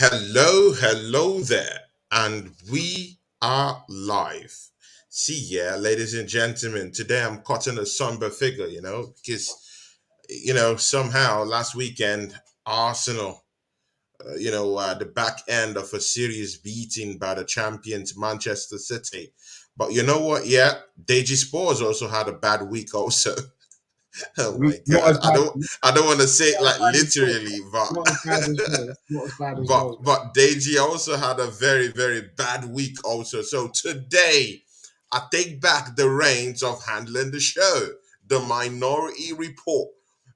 Hello there, and we are live. See, yeah, ladies and gentlemen, today I'm cutting a somber figure, because, somehow last weekend, Arsenal, the back end of a series beating by the champions Manchester City. But you know what? Yeah, Deji Spores also had a bad week, also. Oh my Not God, as I bad, don't, I don't want to say it not as like bad as yours. literally, but Not as bad as yours. Not as bad as but yours. but Deji also had a very bad week also. So today I take back the reins of handling the show, the Minority Report,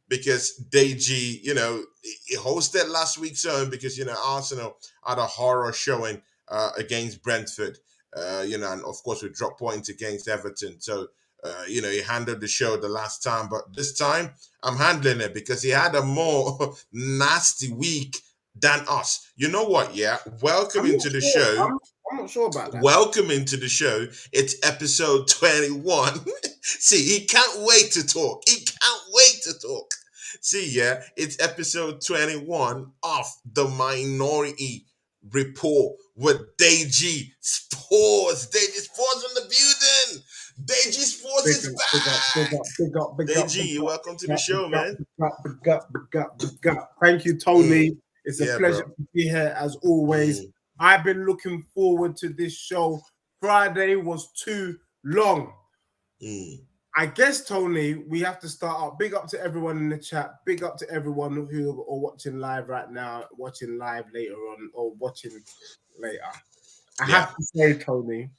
because Deji, he hosted last week's show because Arsenal had a horror showing against Brentford, and of course we dropped points against Everton. So he handled the show the last time, but this time I'm handling it because he had a more nasty week than us. You know what? Yeah. Welcome I'm not into the sure. show. I'm not sure about that. Welcome into the show. It's episode 21. See, he can't wait to talk. He can't wait to talk. See, yeah, it's episode 21 of the Minority Report with Deji Sports. Deji Sports in the building. Deji Sports Big is up, big up, big back. up, big up, big up, Deji, big you're up, welcome to big the up, show, big up, man. big up, big up, big up, big up. Thank you, Mm, Tony. It's a yeah, pleasure bro. to be here as always. Mm, I've been looking forward to this show. Friday was too long. mm. I guess, Tony, we have to start up. Big up to everyone in the chat. Big up to everyone who are watching live right now, watching live later on, or watching later. I Yeah. have to say, Tony,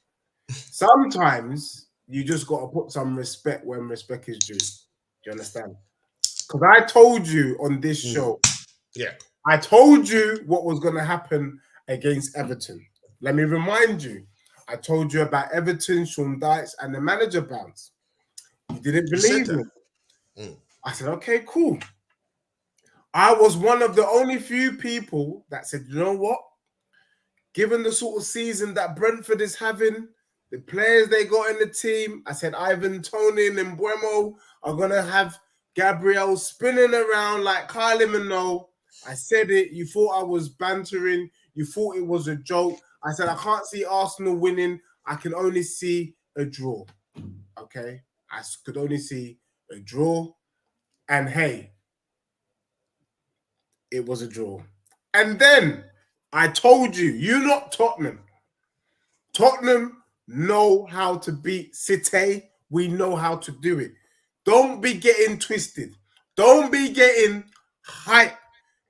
sometimes you just got to put some respect when respect is due. Do you understand? Because I told you on this Mm, show, yeah. I told you what was going to happen against Everton. Let me remind you, I told you about Everton, Sean Dyche, and the manager bounce. You didn't You said believe that. me. Mm, I said, okay, cool. I was one of the only few people that said, you know what? Given the sort of season that Brentford is having, the players they got in the team, I said Ivan Toney and Mbuemo are going to have Gabriel spinning around like Kylie Minogue. I said it. You thought I was bantering. You thought it was a joke. I said, I can't see Arsenal winning. I can only see a draw. Okay? I could only see a draw. And hey, it was a draw. And then I told you, you not Tottenham. Tottenham know how to beat City. We know how to do it. Don't be getting twisted. Don't be getting hype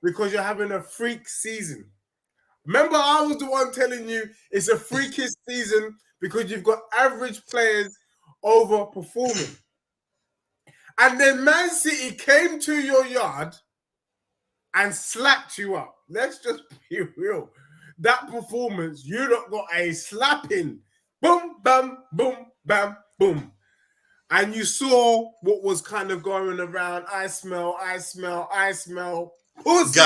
because you're having a freak season. Remember, I was the one telling you it's a freakish season because you've got average players overperforming. And then ManCity came to your yard and slapped you up. Let's just be real. That performance, you not got a slapping. Boom, bam, boom, bam, boom. And you saw what was kind of going around. I smell pussy.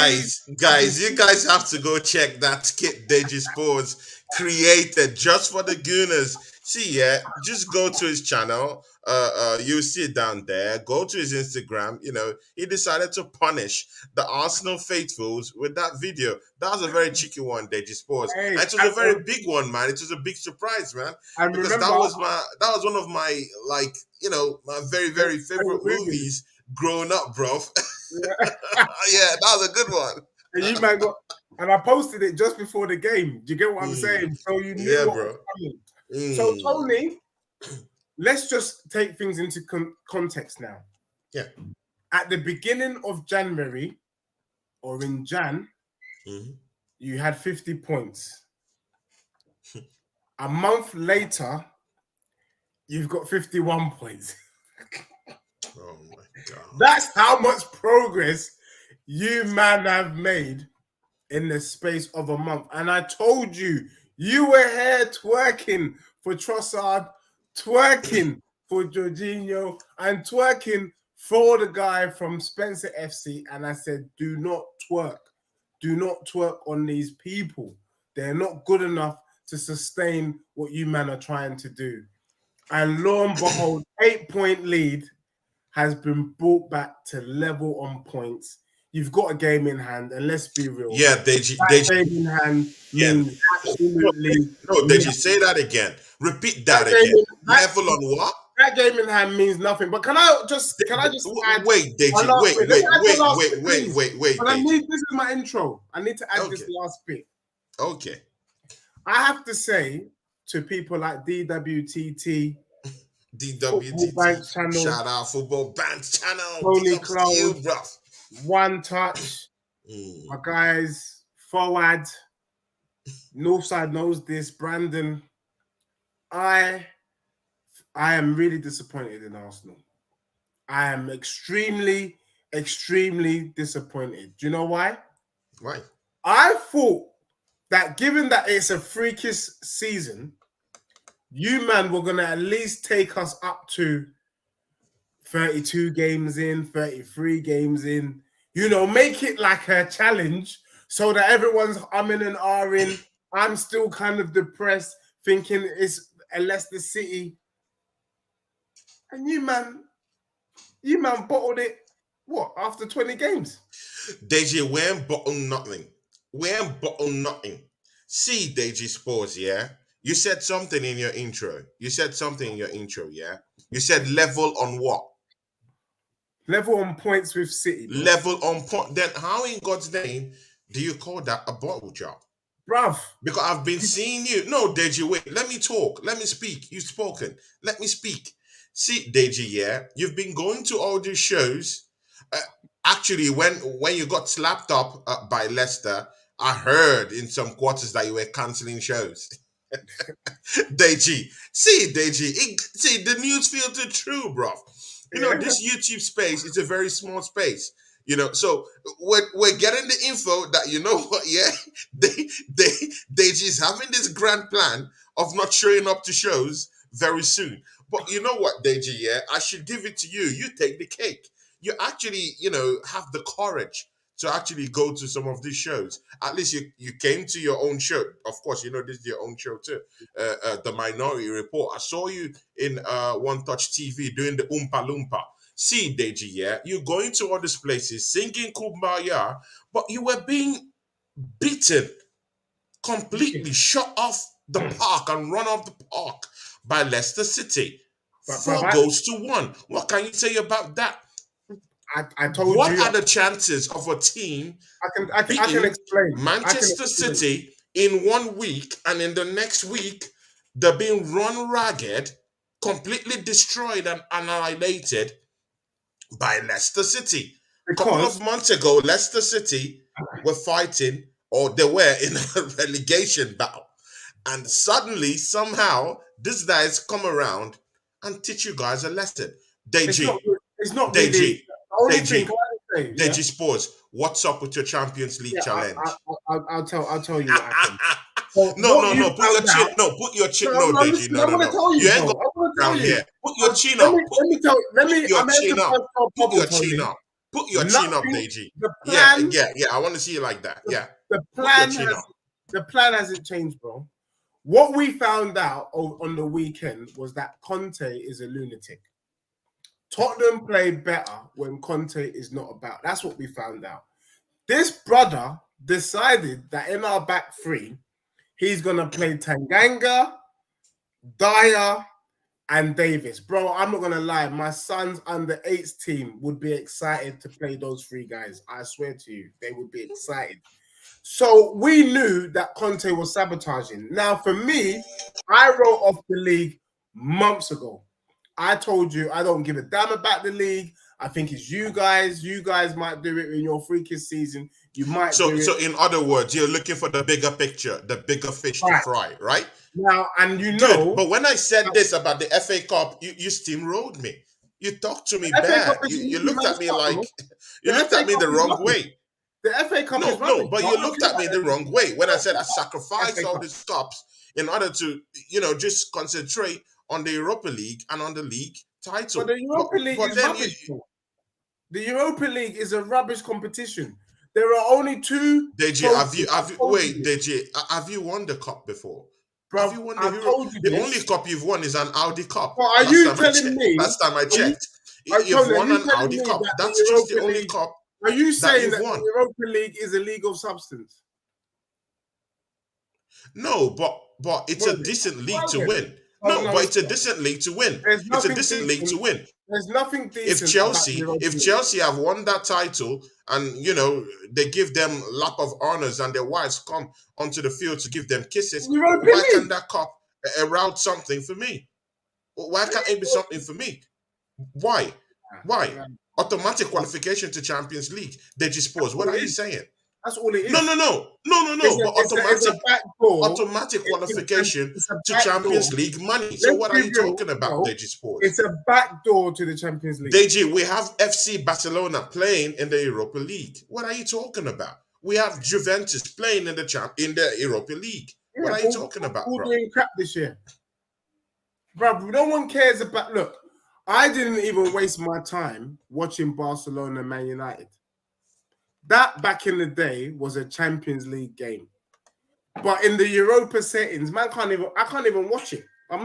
guys, you guys have to go check that skit Deji Sports created just for the Gooners. See, yeah, just go to his channel. You see it down there. Go to his Instagram. He decided to punish the Arsenal faithfuls with that video. That was a very cheeky one, Deji Sports, Hey, and it was a very big one, man. It was a big surprise, man, and because remember, that was one of my my very favorite movie. movies growing up, bro. Yeah. Yeah, that was a good one. And you man got, and I posted it just before the game. Do you get what I'm Mm, saying? So you knew yeah, what was bro. coming. So Mm, Tony, let's just take things into context now. yeah. At the beginning of January, or in Jan, Mhm. you had 50 points. A month later, you've got 51 points. Oh my God. That's how much progress you man have made in the space of a month. And I told you, you were here twerking for Trossard, twerking for Jorginho, and twerking for the guy from Spencer FC. And I said, do not twerk. Do not twerk on these people. They're not good enough to sustain what you man are trying to do. And lo and behold, 8-point lead has been brought back to level on points. you've got a game in hand, and let's be real. Yeah, That game in hand means absolutely no, Deji, nothing. say that again. Repeat That that game again. in- Level on what? That game in hand means nothing. But can I just add Wait, my Deji, last wait, bit? Let me add the last bit, please. But Deji. this is my intro. I need to add this Okay. last bit. Okay. I have to say to people like DWTT, Football Bank DWTT, Channel, shout out Football Bank Channel. Tony Big ups to you, Cloud, bro. One Touch, my guys, Forward, Northside knows this, Brandon. I am really disappointed in Arsenal. I am extremely, extremely disappointed. Do you know why? Why? I thought that given that it's a freakish season, you man were going to at least take us up to 32 games in, 33 games in, you know, make it like a challenge so that everyone's umming and ahhing. I'm still kind of depressed, thinking it's a Leicester City. And you man bottled it, what, after 20 games? Deji, we ain't bottle nothing. We ain't bottle nothing. See, Deji Sports, yeah? You said something in your intro. Yeah? You said level on what? Level on points with City. Bro. Level on point. Then how in God's name do you call that a bottle job? Bruv. Because I've been seeing you. No, Deji, wait. Let me talk. Let me speak. You've spoken. Let me speak. See, Deji, yeah? You've been going to all these shows. Actually, when you got slapped up by Leicester, I heard in some quarters that you were cancelling shows. Deji, the news filtered true, bro. You know, this YouTube space is a very small space. You know, so we're getting the info that, you know what, yeah, Deji's having this grand plan of not showing up to shows very soon. But you know what, Deji, yeah, I should give it to you. You take the cake. You actually, you know, have the courage to actually go to some of these shows. At least you came to your own show. Of course, you know, this is your own show too. The Minority Report. I saw you in One Touch TV doing the Oompa Loompa. See, Deji, yeah, you're going to all these places, singing Kumbaya, but you were being beaten, completely shut off the park and run off the park by Leicester City. 4 goals to 1. What can you say about that? I told what you. What are the chances of a team I can explain. Manchester City in 1 week, and in the next week they're being run ragged, completely destroyed and annihilated by Leicester City? A couple of months ago, Leicester City were fighting, or they were in a relegation battle. And suddenly, somehow, these guys come around and teach you guys a lesson. Deji, it's not Deji, really, Deji Sports, what's up with your Champions League challenge? I'll tell you what happened. No, put your chin. No, Deji, no. You ain't going down here. Put your chin up. Put your chin up. Put your chin up, Deji. Yeah. I want to see you like that. Yeah. The plan hasn't changed, bro. What we found out on the weekend was that Conte is a lunatic. Tottenham play better when Conte is not about. That's what we found out. This brother decided that in our back three, he's going to play Tanganga, Dyer, and Davis. Bro, I'm not going to lie. My son's under 8s team would be excited to play those 3 guys. I swear to you, they would be excited. So we knew that Conte was sabotaging. Now, for me, I wrote off the league months ago. I told you I don't give a damn about the league. I think it's you guys. You guys might do it in your freakish season. You might do it. So in other words, you're looking for the bigger picture, the bigger fish to fry, right? Now, and you know. Good. But when I said this about the FA Cup, you steamrolled me. You talked to me bad. You looked at me like, you looked at me the wrong way. The FA Cup is rubbish. No, but you looked at me the wrong way when I said I sacrificed all these cups in order to, you know, just concentrate on the Europa League and on the league title. But the Europa League is rubbish. The Europa League is a rubbish competition. There are only 2. Deji, have you won the cup before? Bro, have you won the only cup you've won is an Audi Cup. Well, are you telling me? Last time I checked, you've won an Audi Cup. That's just the only cup Are you saying you've that won. the Europa League is a league of substance? No, but it's What a is it? decent league Well to then. win. Oh No, no, but it's it's a not. decent league to win. There's It's a nothing decent league to decent. win. There's nothing If decent about the Chelsea, Europa if League. Chelsea have won that title, and they give them lap of honors, and their wives come onto the field to give them kisses, Europa why League. can't that cup herald something for me? Why can't it be something for me? Why? Why? Automatic qualification to Champions League. Deji Sports. What are you saying? That's all it is. No. But It's a back door. automatic qualification It's a to back Champions door. League money. So Let's what be are you real. talking about, No, Deji Sports? It's a back door to the Champions League. Deji, we have FC Barcelona playing in the Europa League. What are you talking about? We have Juventus playing in the Europa League. Yeah, what are you talking about, all bro? doing crap this year. Bro, no one cares about... Look, I didn't even waste my time watching Barcelona and Man United. That, back in the day, was a Champions League game. But in the Europa settings, man, I can't even watch it. I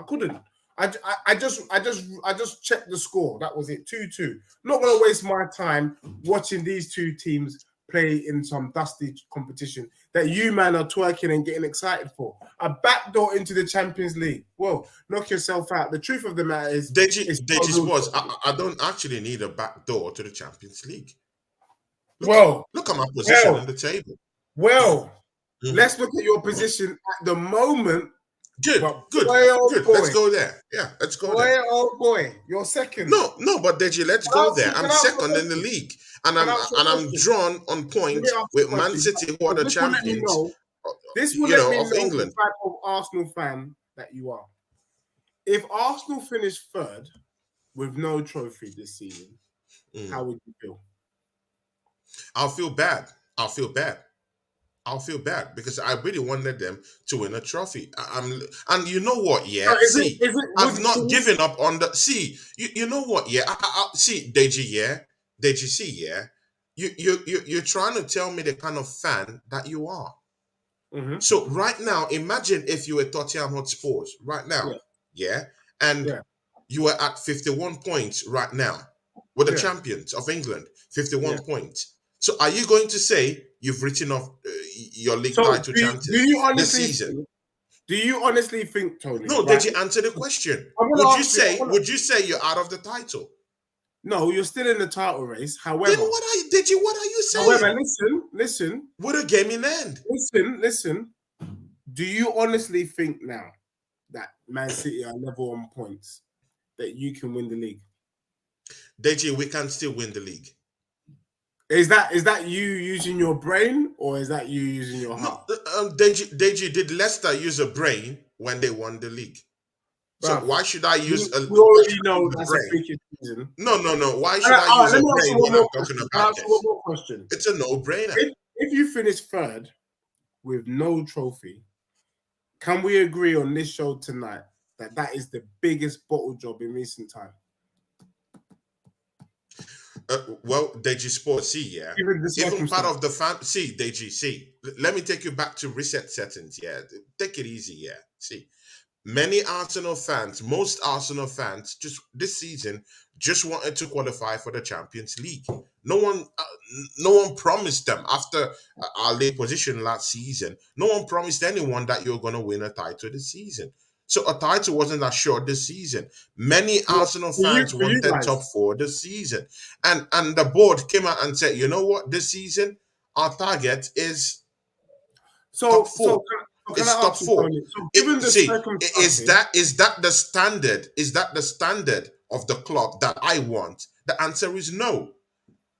couldn't. I just checked the score. That was it, 2-2. Not gonna waste my time watching these two teams play in some dusty competition that you, man, are twerking and getting excited for. A backdoor into the Champions League. Well, knock yourself out. The truth of the matter is, Deji Sports, I don't actually need a backdoor to the Champions League. Look at my position on the table. Let's look at your position at the moment. Good. Boy. Let's go there. Yeah, let's go there. Oh boy, you're second. No, but Deji, let's go there. I'm second in the league, and I'm drawn on point with ManCity, who are the champions. This will let me know of England. the type of Arsenal fan that you are. If Arsenal finish third with no trophy this season, how would you feel? I'll feel bad because I really wanted them to win a trophy. And you know what? Yeah, I've not given up on the. See, you know what? Yeah, see, Deji. Yeah, Deji. See, yeah, you're trying to tell me the kind of fan that you are. Mm-hmm. So right now, imagine if you were Tottenham Hotspurs right now, and you were at 51 points right now with the champions of England, 51 points. So are you going to say you've written off your league title champions this season? Do you honestly think, Tony? No, did you answer the question? Would you say you're out of the title? No, you're still in the title race. However, then what are you saying? However, listen. Would a game in end? Listen. Do you honestly think now that ManCity are level on points that you can win the league? Deji, we can still win the league. Is that you using your brain or is that you using your heart? No, Deji, did Leicester use a brain when they won the league? So why should I use we already know that's brain? A freaking season. No. Why should I use a brain when I'm talking about this? One more question. It's a no-brainer. If you finish third with no trophy, can we agree on this show tonight that is the biggest bottle job in recent time? Well, Deji Sports, see, yeah. Even part of the fan, see, Deji, see. Let me take you back to reset settings, yeah. Take it easy, yeah. See, most Arsenal fans, just this season, just wanted to qualify for the Champions League. No one promised them after our late position last season. No one promised anyone that you're going to win a title this season. So a title wasn't assured this season. Many Arsenal fans wanted top 4 this season. And the board came out and said, you know what, this season, our target is top 4. It's top 4. Is that the standard? Is that the standard of the club that I want? The answer is no.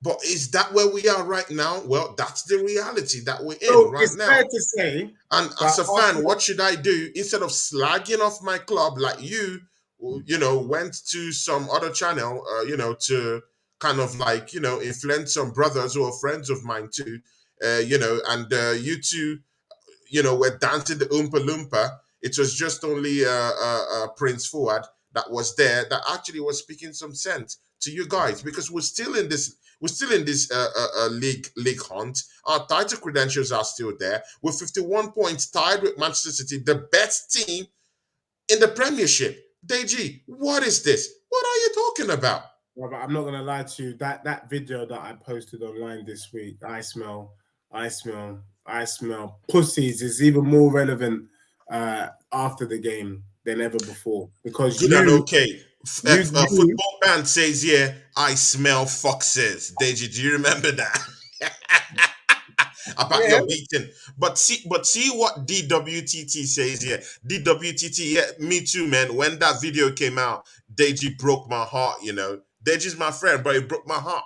But is that where we are right now? Well, that's the reality that we're in right now. Fair to say. And as a fan, what should I do instead of slagging off my club like you went to some other channel, to kind of like, influence some brothers who are friends of mine too, and you two, were dancing the Oompa Loompa. It was just only Prince Fuad that was there that actually was speaking some sense to you guys, because we're still in this league hunt. Our title credentials are still there. We're 51 points, tied with Manchester City, the best team in the Premiership. Deji, what is this? What are you talking about? Well, but I'm not gonna lie to you. That video that I posted online this week, I smell pussies, is even more relevant after the game than ever before because Good and okay. you Football band says, "Yeah, I smell foxes." Deji, do you remember that? About yeah. your beating, but see what DWTT says here. DWTT, yeah, me too, man. When that video came out, Deji broke my heart. You know, Deji's my friend, but he broke my heart.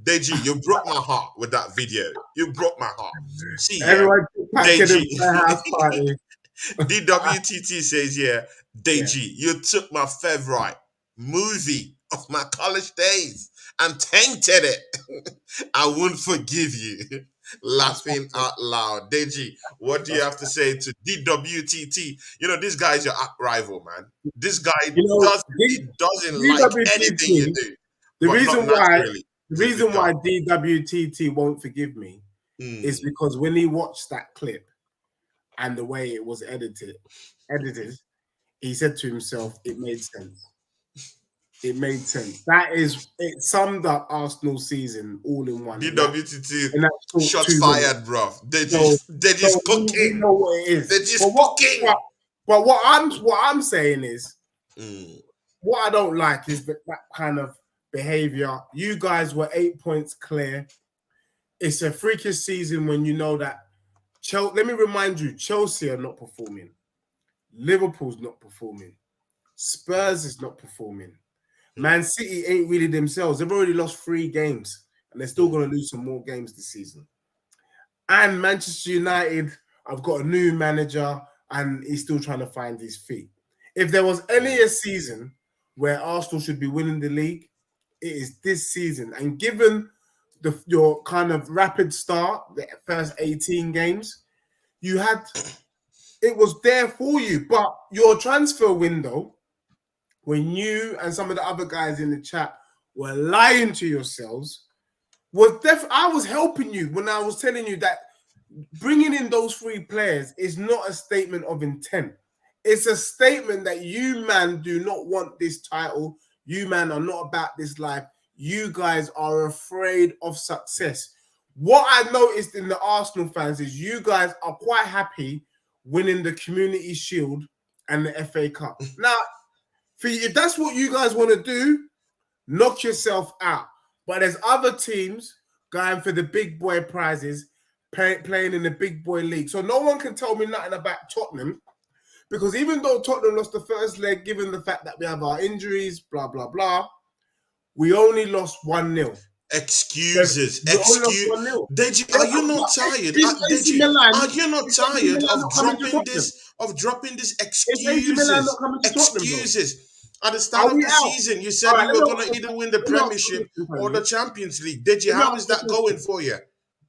Deji, you broke my heart with that video. You broke my heart. See, yeah, Everyone back in Deji. the house party. DWTT says, yeah, Yeah, Deji, you took my favorite movie of my college days and tainted it. I won't forgive you. that's Laughing fucked up. out loud. Deji, what do you That's, have to say to DWTT? You know, this guy's your rival, man. This guy you know, doesn't like anything you DWTT. do, The but not reason why naturally. the He's a good reason guy. why DWTT won't forgive me is Mm. because when he watched that clip and the way it was edited, he said to himself, "It made sense. It made sense." It summed up Arsenal season all in one DWTT, in that short shots 2 minutes. fired, bro. So, Deji's so we cooking. know what it is. Deji's cooking. But what I'm saying is, Mm. what I don't like is that kind of behavior. You guys were 8 points clear. It's a freakish season when you know that. Let me remind you, Chelsea are not performing. Liverpool's not performing. Spurs is not performing. ManCity ain't really themselves. They've already lost 3 games, and they're still going to lose some more games this season. And Manchester United, I've got a new manager, and he's still trying to find his feet. If there was any a season where Arsenal should be winning the league, it is this season. And given your kind of rapid start, the first 18 games, it was there for you. But your transfer window, when you and some of the other guys in the chat were lying to yourselves, I was helping you when I was telling you that bringing in those 3 players is not a statement of intent. It's a statement that you, man, do not want this title. You, man, are not about this life. You guys are afraid of success. What I noticed in the Arsenal fans is you guys are quite happy winning the Community Shield and the FA Cup. Now, if that's what you guys want to do, knock yourself out. But there's other teams going for the big boy prizes, playing in the big boy league. So no one can tell me nothing about Tottenham, because even though Tottenham lost the first leg, given the fact that we have our injuries, blah, blah, blah, we only lost 1-0. Excuses. Deji, are you not tired? Deji, are you not tired of dropping this excuses? Excuses. At the start of the season, you said you were going to either win the Premiership or the Champions League. Deji, how is that going for you?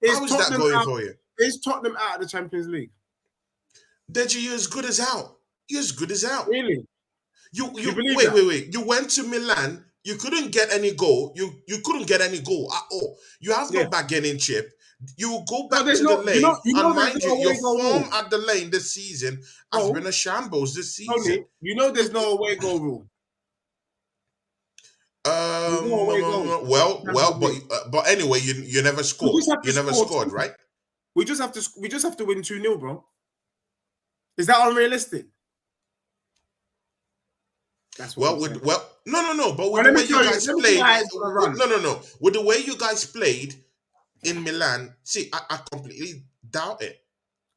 How is that going for you? Is Tottenham out of the Champions League? Deji, you're as good as out. You're as good as out. Really? You wait. You went to Milan. You couldn't get any goal. You couldn't get any goal at all. You have no bargaining chip. You will go back to the lane, and mind you, your form at the lane this season has been a shambles this season. Tony, you know there's no away goal rule. But anyway, you never scored. You never scored, right? We just have to win 2-0, bro. Is that unrealistic? That's what no. But with the way you guys played, with the way you guys played in Milan, see, I completely doubt it.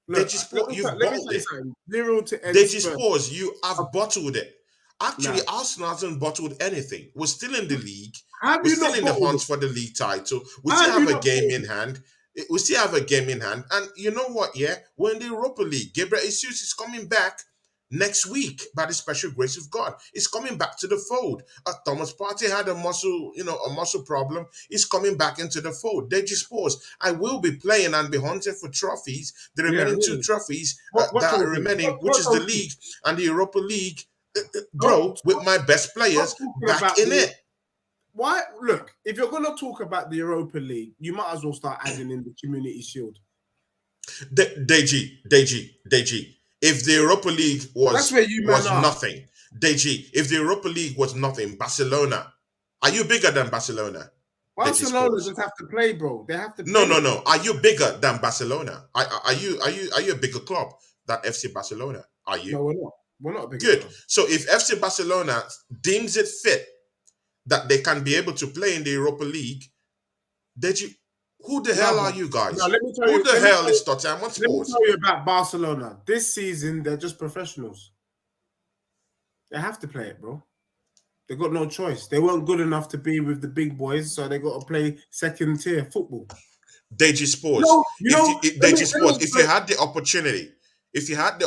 You've bottled it. 0-10. You have bottled it. Actually, Arsenal hasn't bottled anything. We're still in the league. We're still in the hunt for the league title. We still have a game in hand. And you know what? Yeah, we're in the Europa League. Gabriel Jesus is coming back next week by the special grace of God. He's coming back to the fold. Thomas Partey had a muscle problem. He's coming back into the fold. Deji Sports, I will be playing and be hunting for trophies. The remaining 2 trophies that are remaining, which is the league and the Europa League, bro, with my best players back in it. Why? Look, if you're going to talk about the Europa League, you might as well start adding in the Community Shield. Deji. If the Europa League was nothing, Deji, if the Europa League was nothing, Barcelona Are you bigger than Barcelona? Barcelona just have to play, bro. They have to play. No. Are you bigger than Barcelona? Are you a bigger club than FC Barcelona? Are you? No, we're not. We're not a bigger Good. club. So if FC Barcelona deems it fit that they can be able to play in the Europa League, who the hell are you guys? Now, let me tell who you, the hell is Tottenham Let Hotspur? me tell you about Barcelona. This season, they're just professionals. They have to play it, bro. They got no choice. They weren't good enough to be with the big boys, so they got to play second tier football. Deji Sports. If you had the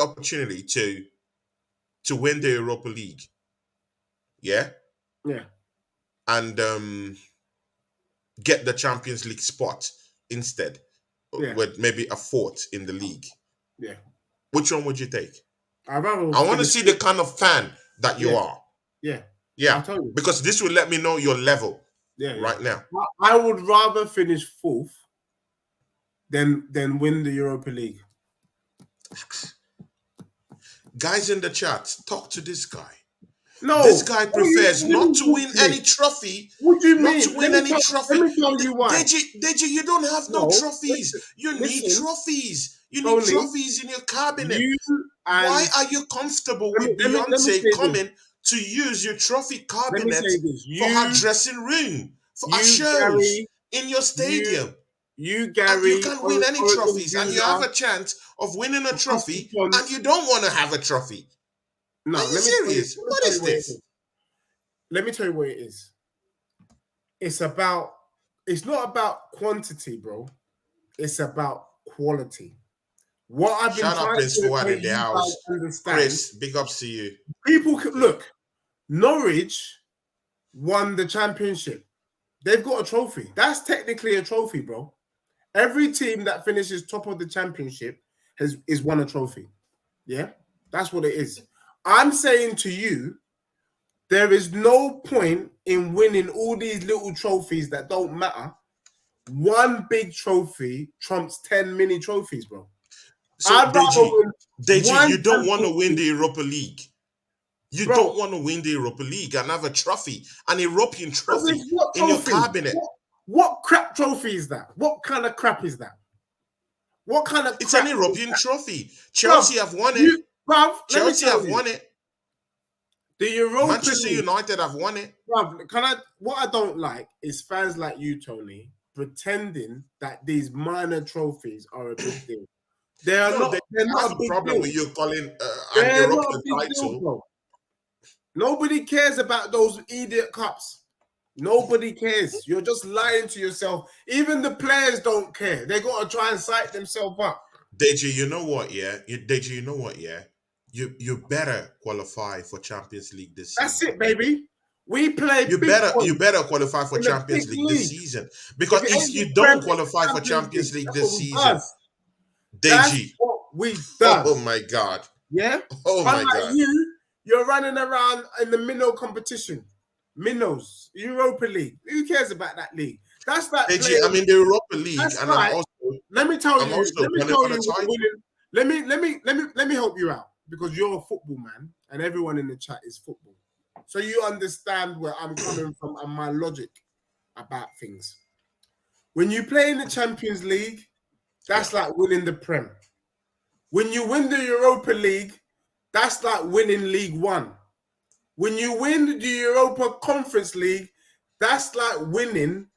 opportunity to win the Europa League, yeah, and get the Champions League spot instead, with maybe a fourth in the league, which one would you take? I want to see the kind of fan that you are. Yeah, because this will let me know your level right now. I would rather finish fourth than win the Europa League. Guys in the chat, talk to this guy. No, this guy prefers not to win any trophy. What do you mean? Not to win any trophy. Let me tell you why. Deji, you don't have no trophies. You need trophies. You need trophies in your cabinet. Why are you comfortable with Beyonce coming to use your trophy cabinet for her dressing room, for her shows in your stadium? You can't win any trophies, and you have a chance of winning a trophy, and you don't want to have a trophy. No, are you serious? What is this? Let me tell you what it is. It's not about quantity, bro. It's about quality. What I've been trying to make you guys understand. Chris, big ups to you. People look. Norwich won the championship. They've got a trophy. That's technically a trophy, bro. Every team that finishes top of the championship is won a trophy. Yeah, that's what it is. I'm saying to you, there is no point in winning all these little trophies that don't matter. One big trophy trumps 10 mini trophies, bro. So, Deji, you don't want to win the Europa League. You don't want to win the Europa League and have a trophy, an European trophy in your cabinet. What crap trophy is that? What kind of crap is that? What kind of It's an European trophy. Chelsea have won it. Chelsea have won it. The Europa Manchester United have won it. What I don't like is fans like you, Tony, pretending that these minor trophies are a big deal. They're not a big problem deal. with you calling an European title. Deal, nobody cares about those idiot cups. Nobody cares. You're just lying to yourself. Even the players don't care. They got to try and psych themselves up. Deji, you know what? Yeah, You better qualify for Champions League this season. That's it, baby. We play. You better qualify for Champions League this season, because if you don't qualify for Champions League this season, Deji, we done. Oh my God. Yeah. Oh my God. You're running around in the minnow competition. Minnows, Europa League. Who cares about that league? That's that. Deji, I'm in the Europa League, and right. Let me tell you. Let me help you out, because you're a football man, and everyone in the chat is football, so you understand where I'm coming from and my logic about things. When you play in the Champions League, that's like winning the Prem. When you win the Europa League, that's like winning League One. When you win the Europa Conference League, that's like winning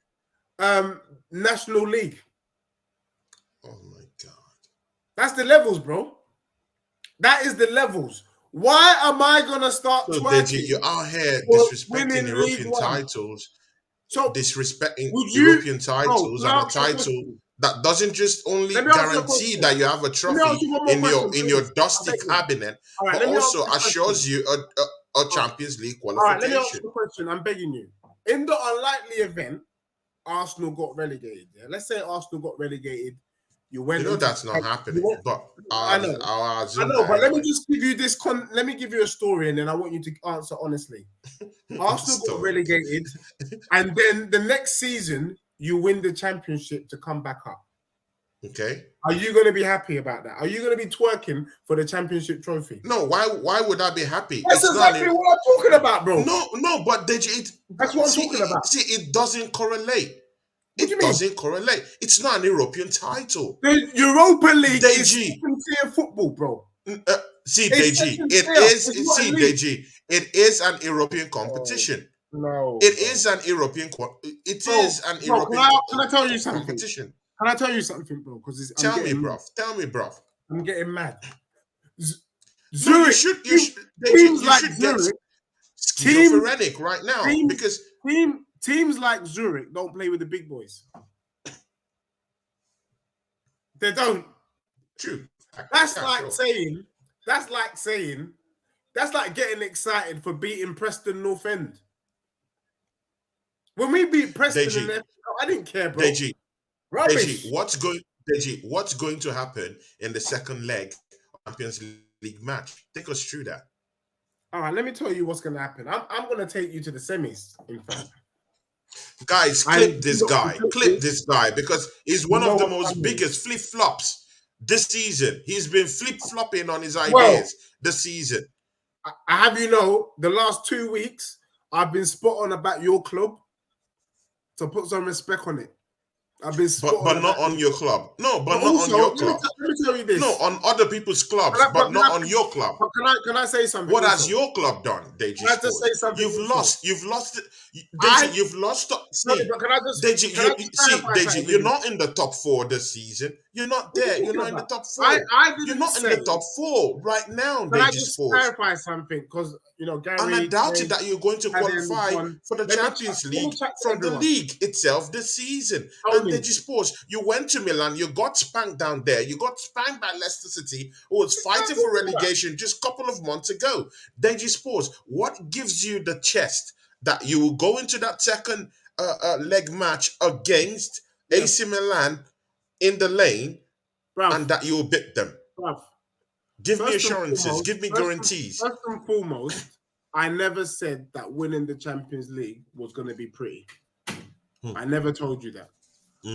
National League. Oh my God. That's the levels, bro. That is the levels. Why am I going to start twerking? You're out here disrespecting European titles. So disrespecting European titles and a title that doesn't just only guarantee that you have a trophy in your dusty cabinet, but also assures you a Champions League qualification. All right, let me ask you a question. I'm begging you. In the unlikely event, Arsenal got relegated. Yeah? Let's say Arsenal got relegated. You know that's not happening. But I know. But let me just give you this. Let me give you a story, and then I want you to answer honestly. Arsenal got relegated, and then the next season you win the championship to come back up. Okay. Are you going to be happy about that? Are you going to be twerking for the championship trophy? No, why would I be happy? That's It's not exactly what I'm talking about, bro. no, but That's what I'm talking about. it doesn't correlate. What do you It mean? doesn't correlate. It's not an European title. The Europa League is Deji. second-tier football, bro. See, It's Deji, second it tier. is. It's not a See, league. Deji, it is an European competition. No, It is an European. It is an European can I tell you something? competition. Can I tell you something, bro? Because Tell me, bruv. I'm getting mad. No, you Zurich. should. Teams You like should get Zurich. schizophrenic right now because Teams like Zurich don't play with the big boys. They don't. true. That's like saying. That's like getting excited for beating Preston North End. When we beat Preston, Deji, I didn't care, bro. Deji, Rubbish. Deji, what's going to happen in the second leg of Champions League match? Take us through that. All right, let me tell you what's going to happen. I'm going to take you to the semis, in fact. Guys, clip this guy because he's one of the most biggest flip-flops this season. He's been flip-flopping on his ideas this season. I have you know, the last 2 weeks, I've been spot on about your club. So put some respect on it. I've been spot but not on your club. No, but not on your club. Let me tell you this. No, on other people's clubs, but not on your club. But can I say something? What has your club done, Deji? Can I just say something? You've lost. Deji, you've lost. See, but can I just, Deji, you're not in the top 4 this season. You're not there. You're not in the top 4. You're not in the top 4 right now, Deji. Can I just clarify something? Because, you know, Gary... And I doubted that you're going to qualify for the Champions League from the league itself this season. And Deji Sports, you went to Milan, you got spanked down there. You got spanked by Leicester City, who was fighting for relegation just a couple of months ago. Deji Sports, what gives you the chest that you will go into that second leg match against AC Milan in the lane and that you will beat them? Give me assurances. Give me guarantees. First and foremost, I never said that winning the Champions League was going to be pretty. I never told you that.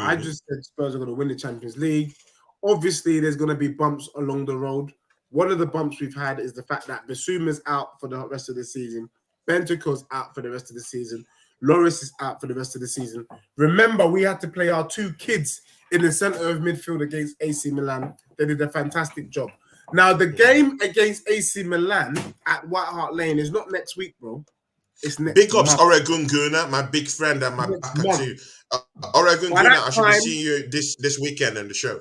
I just said Spurs are going to win the Champions League. Obviously, there's going to be bumps along the road. One of the bumps we've had is the fact that Basuma's out for the rest of the season. Bentancur's out for the rest of the season. Loris is out for the rest of the season. Remember, we had to play our 2 kids in the centre of midfield against AC Milan. They did a fantastic job. Now, the game against AC Milan at White Hart Lane is not next week, bro. It's next Big ups, month. Oregon Gunner, my big friend and my backer too. Oregon Gunner, I should be seeing you this weekend on the show.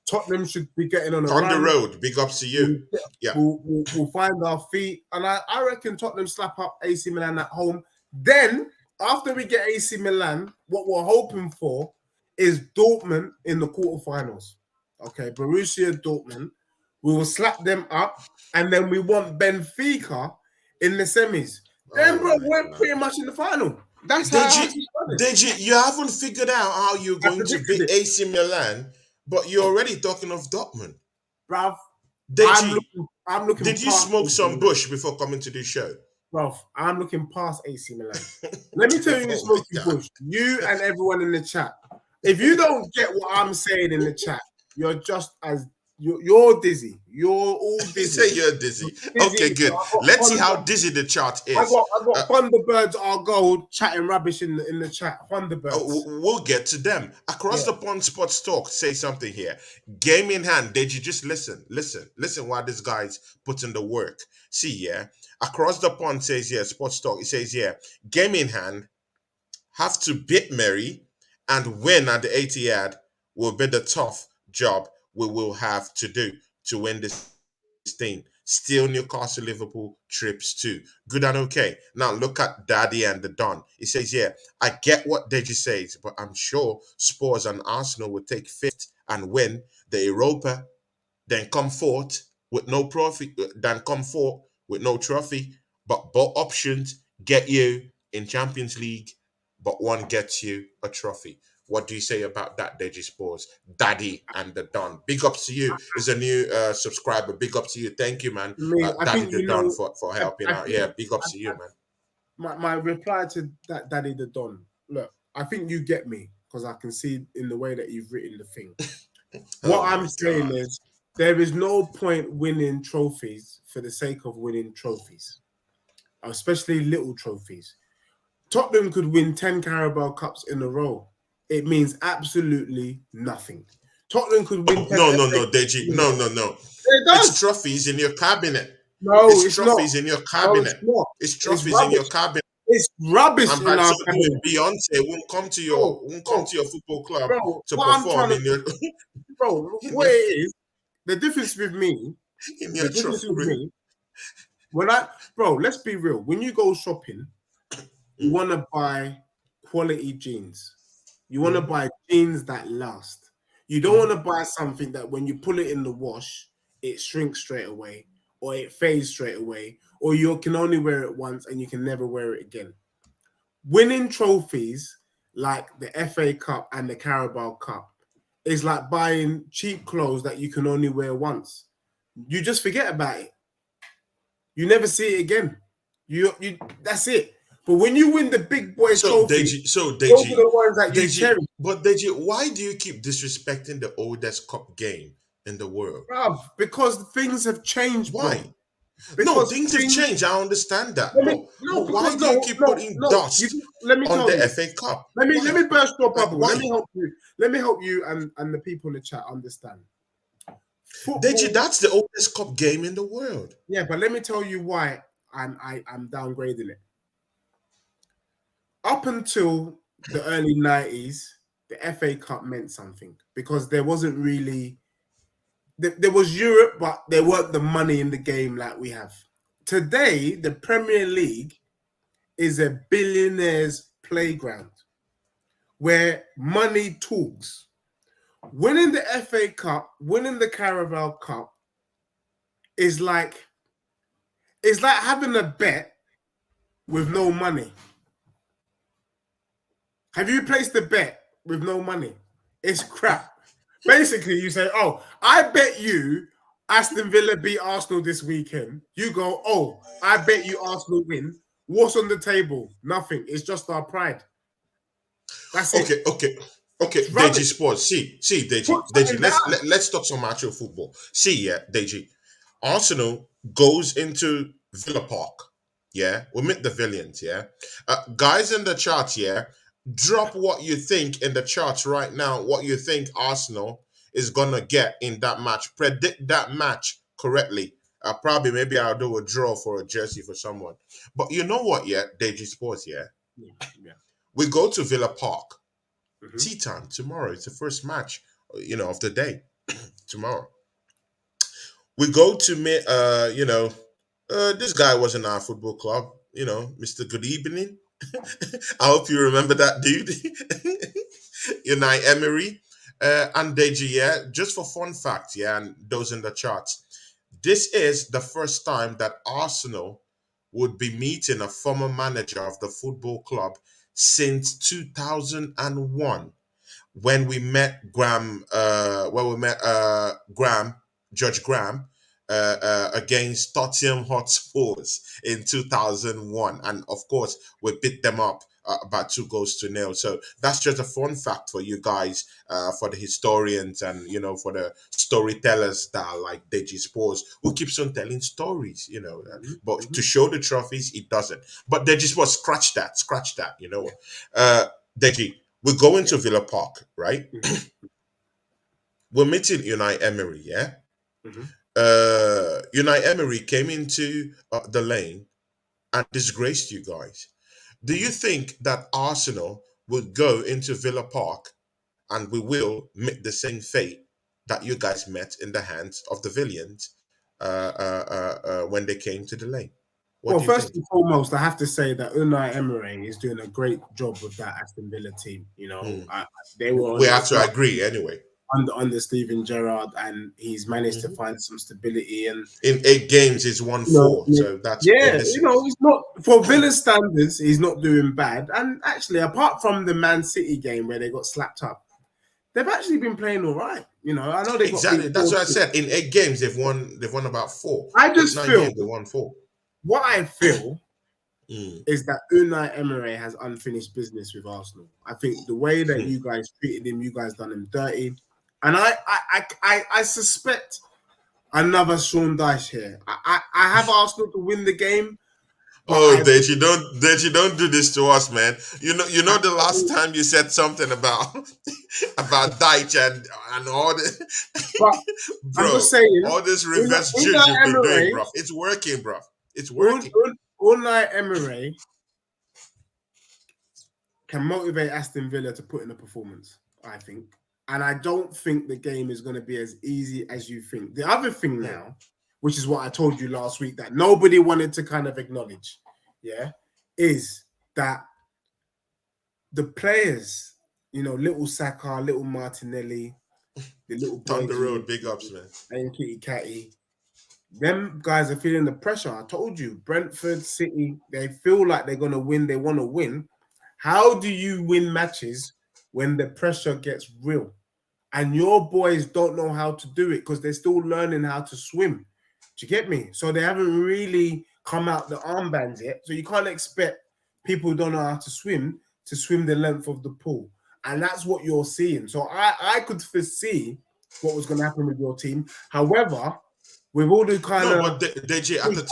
Tottenham should be getting on the road. Big ups to you. We'll find our feet. And I reckon Tottenham slap up AC Milan at home. Then, after we get AC Milan, what we're hoping for is Dortmund in the quarterfinals. Okay, Borussia Dortmund. We will slap them up. And then we want Benfica in the semis. Then, bro, we're pretty much in the final. That's Deji, you haven't figured out how you're going to beat AC Milan, but you're already talking of Dortmund. Bruv, Deji, I'm looking. Did you smoke some bush before coming to this show? Bruv, I'm looking past AC Milan. Let me tell you this, smoky bush. You and everyone in the chat. If you don't get what I'm saying in the chat, you're just as you're dizzy. You're all dizzy. You say you're dizzy. Okay, good. Let's see how dizzy the chart is. I got Thunderbirds are gold chatting rubbish in the chat. Thunderbirds. We'll get to them. Across the pond, Sports Talk say something here. Game in hand. Did you just listen? Listen while this guy's putting the work. See, Across the pond says Sports Talk. It says game in hand. Have to beat Mary and win at the Etihad will be the tough job we will have to do to win this thing. Still Newcastle, Liverpool trips too. Good and okay. Now look at Daddy and the Don. He says, I get what Deji says, but I'm sure Spurs and Arsenal will take 5th and win the Europa, then come 4th with no trophy, But both options get you in Champions League, but one gets you a trophy. What do you say about that, Deji Sports? Daddy and the Don. Big ups to you. Is a new subscriber. Big ups to you. Thank you, man. Daddy the Don for helping out. Big ups to you, man. My reply to that, Daddy the Don. Look, I think you get me because I can see in the way that you've written the thing. What Oh I'm my saying God. is there is no point winning trophies for the sake of winning trophies, especially little trophies. Tottenham could win 10 Carabao Cups in a row. It means absolutely nothing. Tottenham could win 10 No, no, FA no, Cups Deji. in a No, row. no, no. It It's does. trophies in your cabinet. No, It's it's not. trophies in your No, it's cabinet. not. It's It's trophies in your rubbish. cabinet. It's rubbish And in by our so cabinet. doing, Beyonce won't come to Bro, your football club bro, to what I'm trying perform to, in your in what your it is, the difference with me, in the your difference trophy with room. me, let's be real. When you go shopping, you want to buy quality jeans. You want to buy jeans that last. You don't want to buy something that when you pull it in the wash, it shrinks straight away, or it fades straight away, or you can only wear it once and you can never wear it again. Winning trophies like the FA Cup and the Carabao Cup is like buying cheap clothes that you can only wear once. You just forget about it. You never see it again. You that's it. But when you win the big boy trophy, those are the ones that you Deji, cherish. but Deji, why do you keep disrespecting the oldest cup game in the world? Bruv, because things have changed, bro. Why? No, Because things have things changed. I understand that, let me but why because do you keep putting you dust let me on tell the you. FA Cup? Let Why? me burst your Like bubble. why? Let me help you and the people in the chat understand. Deji, Football, that's the oldest cup game in the world. yeah, but let me tell you why I'm downgrading it. Up until the early 90s, the FA Cup meant something because there wasn't really there was Europe, but there weren't the money in the game like we have. Today, the Premier League is a billionaire's playground where money talks. Winning the FA Cup, winning the Carabao Cup is like having a bet with no money. Have you placed a bet with no money? It's crap. Basically, you say, "Oh, I bet you Aston Villa beat Arsenal this weekend." You go, "Oh, I bet you Arsenal win." What's on the table? Nothing. It's just our pride. That's it. Okay, It's Deji rubbish. Sports. Put Deji. something down. Let's talk some actual football. Yeah, Deji. Arsenal goes into Villa Park. Yeah, we meet the villains. Yeah, guys in the chat. Yeah, drop what you think in the charts right now. What you think Arsenal is gonna get in that match? Predict that match correctly. Probably maybe I'll do a draw for a jersey for someone. But you know what? Yeah, Deji Sports. Yeah, Yeah. Yeah. we go to Villa Park. Mm-hmm. Tea time tomorrow. It's the first match, of the day tomorrow. We go to meet, this guy was in our football club, Mr. Good Evening. I hope you remember that dude, Unai Emery, and Deji. Yeah, just for fun fact, yeah, and those in the charts. This is the first time that Arsenal would be meeting a former manager of the football club since 2001 when we met Judge Graham, against Tottenham Hotspurs in 2001, and of course we beat them up about 2 goals to nil. So that's just a fun fact for you guys, for the historians and for the storytellers that are like Deji Sports, who keeps on telling stories. But Mm-hmm. to show the trophies, it doesn't. But Deji Sports, scratch that. Deji, we're going Yeah. to Villa Park, right? Mm-hmm. We're meeting Unai Emery, yeah? Mm-hmm. Unai Emery came into the lane and disgraced you guys. Do you Mm-hmm. think that Arsenal would go into Villa Park and we will meet the same fate that you guys met in the hands of the villains when they came to the lane? What Well, do you first think? and foremost, I have to say that Unai Emery is doing a great job with that Aston Villa team. Hmm. They were We on have this to last agree anyway. under Steven Gerrard, and he's managed to Mhm. find some stability. And In 8 games, it's won you know, four, so that's yeah, impressive. he's not for Villa standards. He's not doing bad. And actually, apart from the Man City game where they got slapped up, they've actually been playing all right. I know they got beat Exactly. That's 4-2. what I said. In 8 games, they've won. They've won about four. I Eight, just nine feel games, they won four. what I feel Mm. is that Unai Emery has unfinished business with Arsenal. I think the way that Hmm. you guys treated him, you guys done him dirty. And I suspect another Sean Dyche here. I have Arsenal to win the game. Oh, Deji, don't do this to us, man. You know the last time you said something about Dyche and all the But bro, I'm just saying, all this reverse juju you've been doing, bro. It's working, bro. It's working. Unai Emery can motivate Aston Villa to put in a performance, I think. And I don't think the game is going to be as easy as you think. The other thing now, which is what I told you last week that nobody wanted to kind of acknowledge, is that the players, little Saka, little Martinelli, the little boys on the road, big ups, man. nketiah, them guys are feeling the pressure. I told you, Brentford, City, they feel like they're going to win. They want to win. How do you win matches when the pressure gets real? And your boys don't know how to do it because they're still learning how to swim. Do you get me? So they haven't really come out the armbands yet. So you can't expect people who don't know how to swim the length of the pool. And that's what you're seeing. So I could foresee what was going to happen with your team. However, with all the kind of... No, but DJ, at the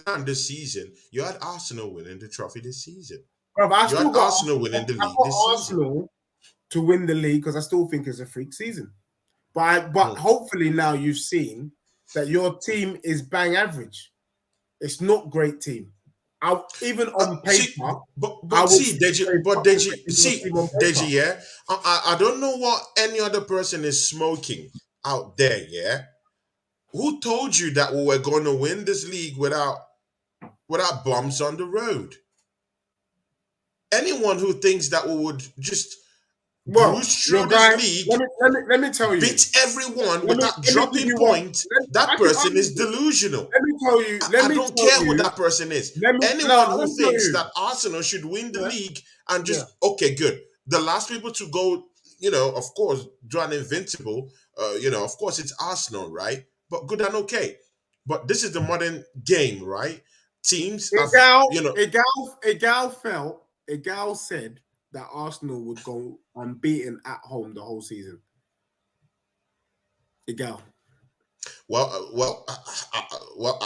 time this season, you had Arsenal winning the trophy this season. Bro, you had Arsenal winning the league this Arsenal to win the league because I still think it's a freak season. But hopefully now you've seen that your team is bang average. It's not great team. Even on paper, Deji, yeah. I don't know what any other person is smoking out there, yeah. Who told you that we were going to win this league without bumps on the road? Anyone who thinks that we would just bruise through this league, let me tell you, beat everyone without dropping points, that person is delusional. Let me tell you. I don't care who that person is. Anyone who thinks that Arsenal should win the league and just, okay, good. The last people to go, of course, do an invincible, of course, it's Arsenal, right? But good and okay. But this is the modern game, right? Teams, Egal said that Arsenal would go unbeaten at home the whole season. Egal. Well,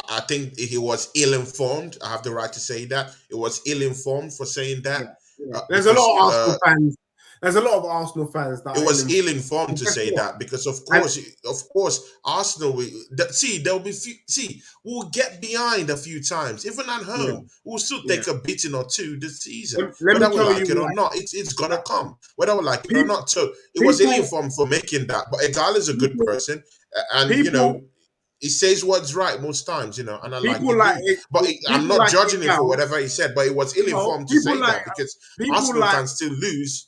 I think he was ill-informed. I have the right to say that. It was ill-informed for saying that. Yeah. There's a lot of Arsenal fans. There's a lot of Arsenal fans that it was ill-informed to say that because of course, Arsenal. We'll get behind a few times, even at home. We'll still take a beating or two this season, whether we like it or not. It's gonna come, whether we like it or not. So it was ill-informed for making that. But Egal is a good person, and he says what's right most times, and I like it. But I'm not judging him for whatever he said. But it was ill-informed to say that because Arsenal can still lose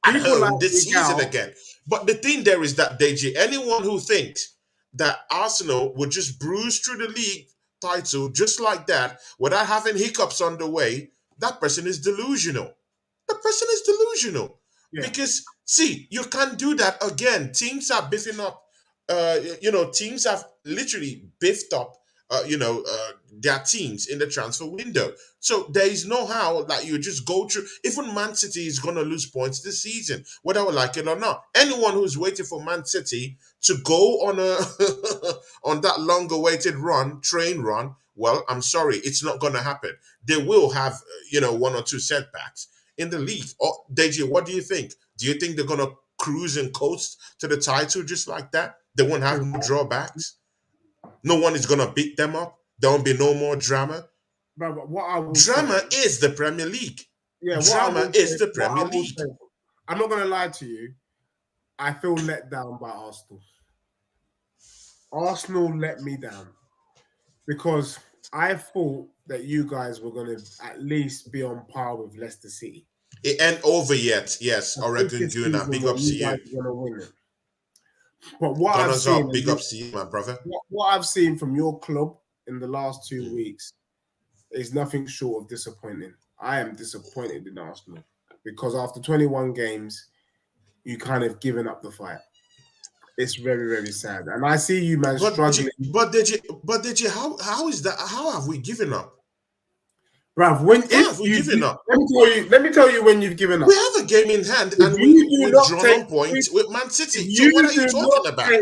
at home this season again. But the thing there is that, DJ, anyone who thinks that Arsenal would just bruise through the league title just like that without having hiccups on the way, that person is delusional. The person is delusional. Yeah. Because, see, you can't do that again. Teams are biffing up. Teams have literally biffed up, their teams in the transfer window. So there is no how that you just go through. Even ManCity is going to lose points this season, whether we like it or not. Anyone who's waiting for ManCity to go on on that long-awaited train run, well, I'm sorry, it's not going to happen. They will have, one or two setbacks in the league. Oh, Deji, what do you think? Do you think they're going to cruise and coast to the title just like that? They won't have no drawbacks. No one is going to beat them up. There won't be no more drama. But drama is the Premier League. Yeah, drama is the Premier League. I'm not going to lie to you. I feel let down by Arsenal. Arsenal let me down because I thought that you guys were going to at least be on par with Leicester City. It ain't over yet. Yes, I reckon Gunnar. Big ups to you. Win it. But what I've seen, big ups to you, my brother. What I've seen from your club in the last 2 weeks is nothing short of disappointing. I am disappointed in Arsenal because after 21 games, you kind of given up the fight. It's very, very sad, and I see you, man, struggling. But did you? How is that? How have we given up? Bruv, We're giving up. let me tell you when you've given up. We have a game in hand and we've drawn on points with ManCity. So what are you talking about?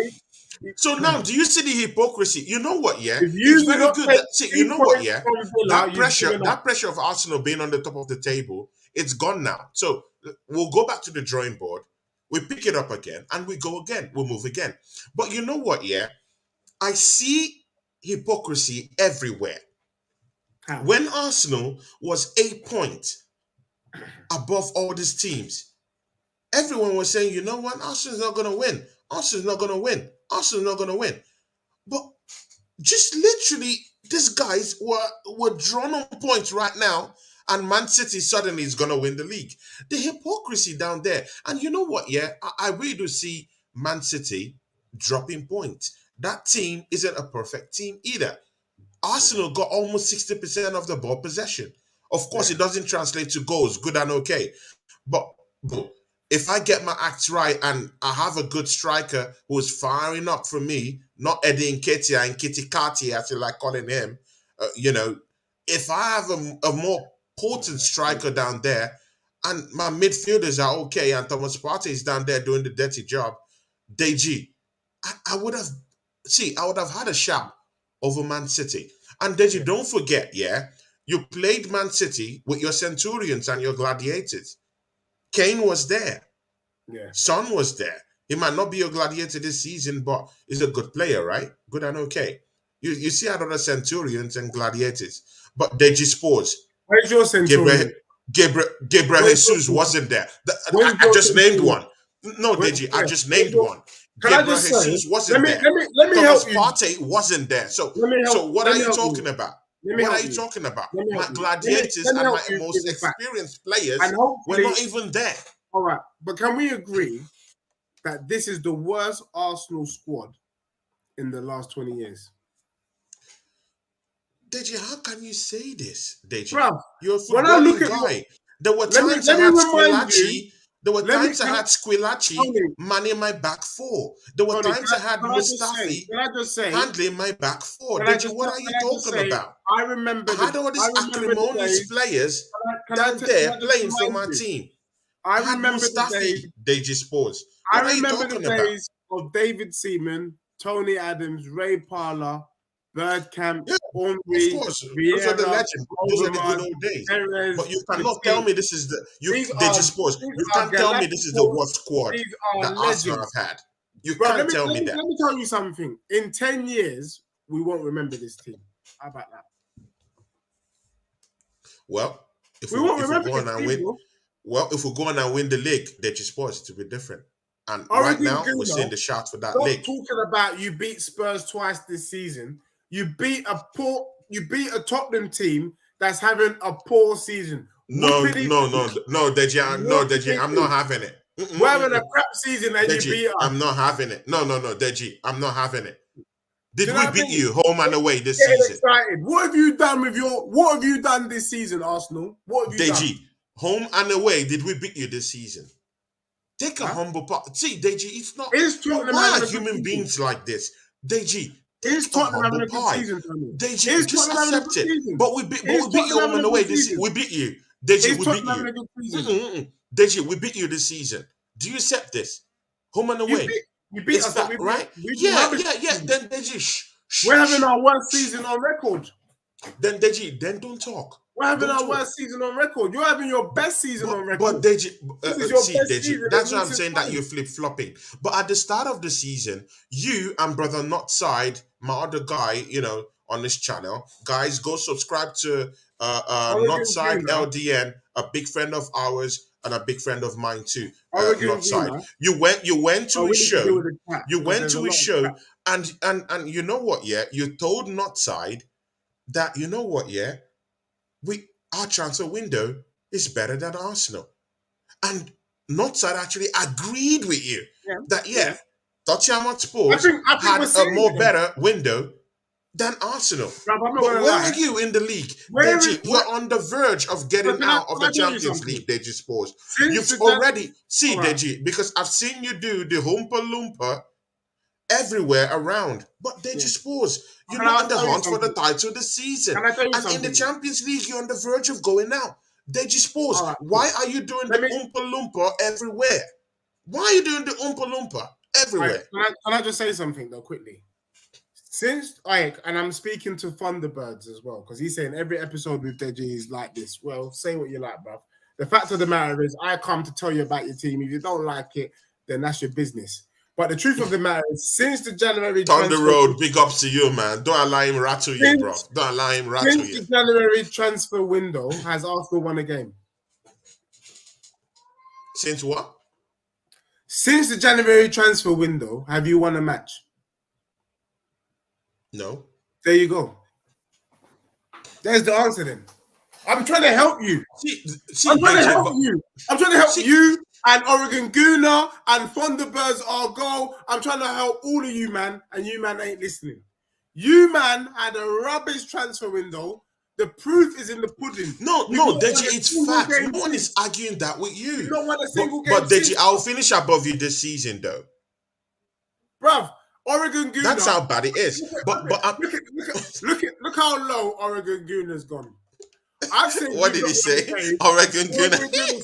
So now, do you see the hypocrisy? You know what, yeah? It's very good. You know what, yeah? That pressure of Arsenal being on the top of the table, it's gone now. So we'll go back to the drawing board. We pick it up again and we go again. We'll move again. But you know what, yeah? I see hypocrisy everywhere. How? When Arsenal was 8 points above all these teams, everyone was saying, you know what? Arsenal's not going to win. Arsenal's not going to win. Arsenal's not going to win. But just literally, these guys were drawn on points right now, and ManCity suddenly is going to win the league. The hypocrisy down there. And you know what, yeah? I really do see ManCity dropping points. That team isn't a perfect team either. Arsenal got almost 60% of the ball possession. Of course, it doesn't translate to goals, good and okay. But if I get my acts right and I have a good striker who's firing up for me, not nketiah, nketiah, as you like calling him, if I have a more potent striker down there and my midfielders are okay and Thomas Partey is down there doing the dirty job, Deji, I would have had a shout over ManCity. And Deji, don't forget, you played ManCity with your Centurions and your Gladiators. Kane was there. Yeah. Son was there. He might not be a gladiator this season, but he's a good player, right? Good and okay. You see other Centurions and Gladiators. But Deji Sports. Where's your Centurion? Gabriel Jesus wasn't there. I just named one. No, Deji, I just named one. Gabriel Jesus wasn't there. Let me help you. Partey wasn't there. So what are you talking about? What are you talking about? My Gladiators and my most experienced players were not even there. All right, but can we agree that this is the worst Arsenal squad in the last 20 years? Deji, how can you say this, Deji? Bruv, you're a footballing guy. There were times I had Squillaci. There were times I had Squillaci manning my back four. There were times I had Mustafi handling my back four. Deji, what are you talking about? I remember I had all these acrimonious players down there playing for my team. I remember Mustafi, Deji Sports. I remember the days of David Seaman, Tony Adams, Ray Parler, Birdcamp, Henry, of course, those are the legends. Those are the good old days. Perez, but you cannot tell me this is Deji Sports. You can't tell me this is the worst squad that Arsenal have had. You can't tell me that. Let me tell you something. In 10 years, we won't remember this team. How about that? Well, if we go on and win the league, Deji Sports, it will be different. And right now, we're seeing the shots for that league. Talking about you beat Spurs twice this season. You beat a Tottenham team that's having a poor season. No, Deji, I'm not having it. We're having a crap season and Deji, you beat us. I'm not having it. No, Deji, I'm not having it. Did we beat you home and away this season? Excited. What have you done this season, Arsenal? What have you done? Deji, home and away, did we beat you this season? Take a humble part. See, Deji, it's not. Why are human beings like this? Deji, is Tottenham having a good season? Deji, just accept it. But we beat you home and away this season. We beat you. Deji, we beat you. Deji, we beat you this season. Do you accept this? Home and away. You beat us, right? Yeah. Then Deji, we're having our worst season on record. Then Deji, then don't talk. We're having our worst season on record. You're having your best season on record. But Deji, Deji, that's why I'm saying that you're flip-flopping. But at the start of the season, you and Brother Notside, my other guy, on this channel, guys, go subscribe to Notside LDN, a big friend of ours and a big friend of mine too. Notside. You went to a show. You went to a show, and you know what? Yeah, you told Notside that our transfer window is better than Arsenal. And Notside actually agreed with you that Tottenham Hotspur had a more better window than Arsenal. But where are you in the league? You're on the verge of getting out of the Champions League, Deji Sports. You've already... See, Deji, because I've seen you do the Hoompa Loompa everywhere around. But they just pause. You're not in the hunt for the title this season. Can I tell you And something? in the Champions League, you're on the verge of going out. They just pause. Right, why are you doing the Oompa Loompa everywhere? Why are you doing the Oompa Loompa everywhere? Can I just say something though quickly? Since and I'm speaking to Thunderbirds as well, because he's saying every episode with Deji is like this. Well, say what you like, bruv. The fact of the matter is, I come to tell you about your team. If you don't like it, then that's your business. But the truth of the matter is, since the January on the road, big ups to you, man. Don't allow him rattle you, bro. Don't allow him rattle you. Since the January transfer window, has Arsenal won a game? Since what? Since the January transfer window, have you won a match? No. There you go. There's the answer then. I'm trying to help you. I'm trying to help you. I'm trying to help you and Oregon Gooner and Thunderbirds Our Goal. I'm trying to help all of you, man. And you, man, ain't listening. You, man, had a rubbish transfer window. The proof is in the pudding. No, Deji, it's fact. No one is arguing that with you. You don't want a single game. But Deji, I'll finish above you this season, though. Bruv, Oregon Gooner. That's how bad it is. Look how low Oregon Gooner's gone. I've seen. What did he say? Oregon Gooner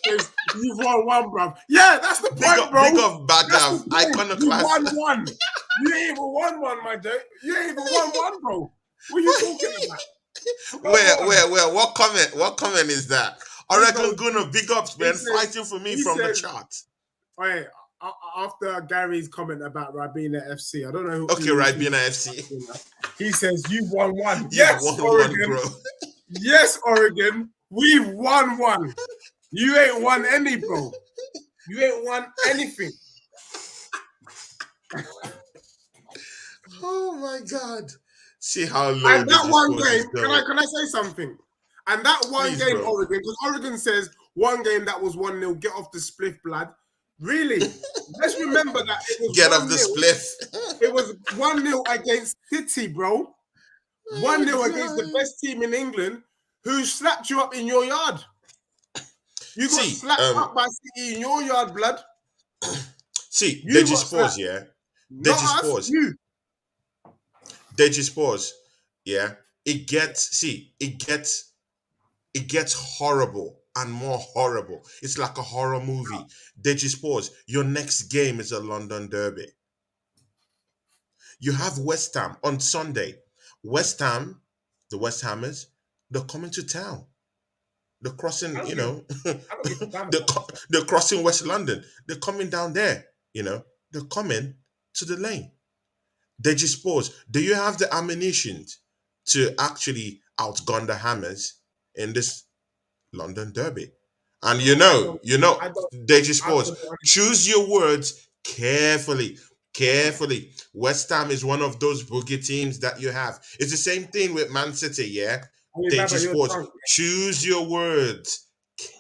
says you've won one, bruv. Yeah, that's the point, bro. Big of Bagav, iconoclast. You won one. You ain't even won one, my dude. You ain't even won one, bro. What are you talking about? Where? What comment is that? Oregon Gooner, big ups, man, fighting for me from the chart. Right, after Gary's comment about Ribena FC, I don't know who. Okay, Ribena FC. He says you won one. You yes, won Oregon. one, bro. Yes, Oregon. We've won one. You ain't won any, bro. You ain't won anything. Oh my God. See how low. And that one game, can I say something? And that one game, bro. Oregon, because Oregon says one game that was 1-0, get off the spliff, blood. Really? Let's remember that it was get off the spliff. It was 1-0 against City, bro. 1-0 against the best team in England, who slapped you up in your yard. You got slapped up by City in your yard, blood. See, they just pause, yeah. They just pause. They just pause, yeah. It gets horrible and more horrible. It's like a horror movie. They just pause. Your next game is a London derby. You have West Ham on Sunday. West Ham, the West Hammers, they're coming to town. They're crossing, they're crossing West London. They're coming down there, They're coming to the lane. They just pause. Do you have the ammunition to actually outgun the Hammers in this London derby? And they just pause. Choose your words carefully. Carefully. West Ham is one of those boogie teams that you have. It's the same thing with ManCity, yeah? They just pause. Choose your words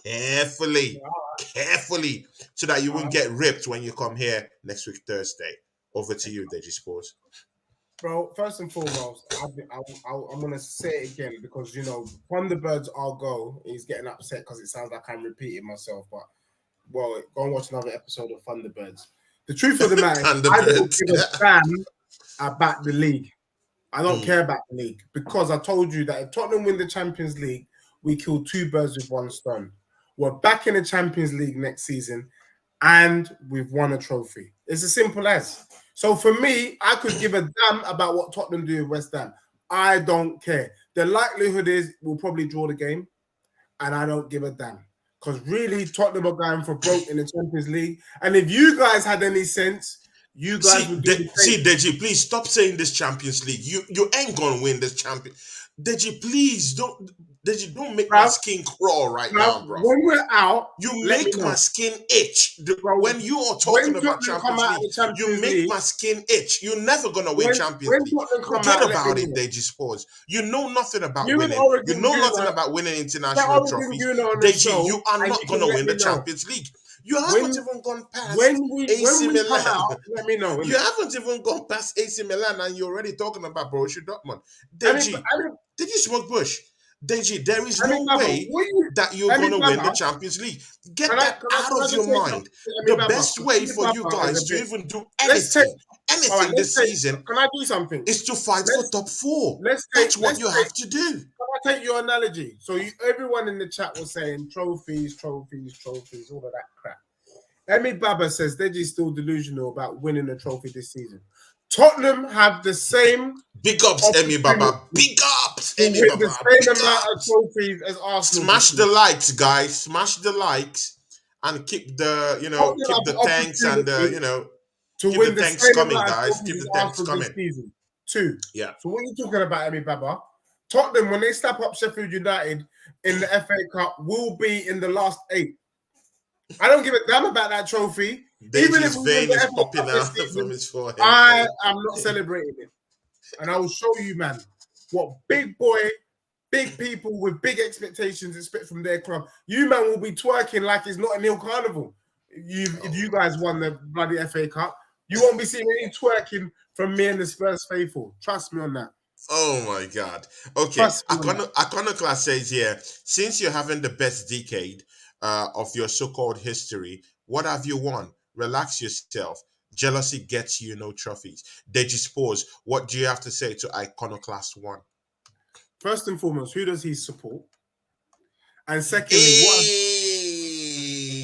carefully. Carefully. So that you won't get ripped when you come here next week, Thursday. Over to you, Deji Sports. Bro, first and foremost, I'm going to say it again because, Thunderbirds I'll go. He's getting upset because it sounds like I'm repeating myself. But, go and watch another episode of Thunderbirds. The truth of the matter is, I don't give a damn about the league. I don't care about the league because I told you that if Tottenham win the Champions League, we kill two birds with one stone. We're back in the Champions League next season and we've won a trophy. It's as simple as. So for me, I could give a damn about what Tottenham do with West Ham. I don't care. The likelihood is we'll probably draw the game and I don't give a damn. Because really, Tottenham are going for broke in the Champions League. And if you guys had any sense, you guys would do the same. Deji, please stop saying this Champions League. You ain't gonna win this champion. Deji, please don't make my skin crawl right now, bro. When we're out, you make my skin itch. When you are talking about Champions League, you make my skin itch. You're never gonna win Champions League. Forget about it, Deji Sports. You know nothing about winning. You know nothing about winning international trophies. Deji, you are not gonna win the Champions League. You haven't even gone past AC Milan. Let me know. You haven't even gone past AC Milan and you're already talking about Borussia Dortmund. Deji, did you smoke bush? Deji, there is no way that you're going to win the Champions League. Get that out of your mind. The best way for you guys to even do anything this season can I do something? is to fight for top 4. That's what you have to do. Can I take your analogy? So everyone in the chat was saying trophies, all of that crap. Emi Baba says Deji's still delusional about winning a trophy this season. Tottenham have the same. Big ups, Emi Baba. Big ups, Emi Baba. The same amount of trophies as Arsenal. Smash the likes, guys. Smash the likes and keep the, keep the thanks and the, to keep win the the thanks same coming, amount of guys. Keep the thanks coming. Season. 2. Yeah. So what are you talking about, Emi Baba? Tottenham, when they step up Sheffield United in the FA Cup, will be in the last 8. I don't give a damn about that trophy. Even if vein is popping out from his forehead. I am not celebrating it. And I will show you, man, what big people with big expectations expect from their club. You, man, will be twerking like it's not a nil carnival. If you guys won the bloody FA Cup, you won't be seeing any twerking from me and the Spurs faithful. Trust me on that. Oh my God. Okay. Iconoclast says here, since you're having the best decade of your so-called history, what have you won? Relax yourself. Jealousy gets you no trophies. Deji Spores, what do you have to say to Iconoclast 1? First and foremost, who does he support? And secondly,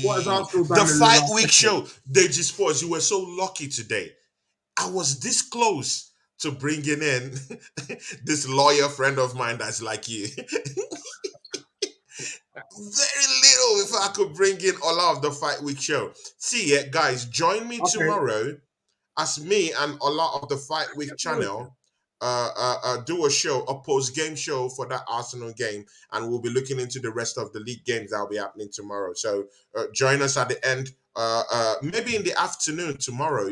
what has Arsenal done? The Fight Week show. Deji Spores, you were so lucky today. I was this close to bringing in this lawyer friend of mine that's like you. Very little if I could bring in Ola of the Fight Week show. See it, guys. Join me tomorrow as me and Ola of the Fight Week channel do a show, a post-game show for that Arsenal game, and we'll be looking into the rest of the league games that will be happening tomorrow. So join us at the end, maybe in the afternoon tomorrow,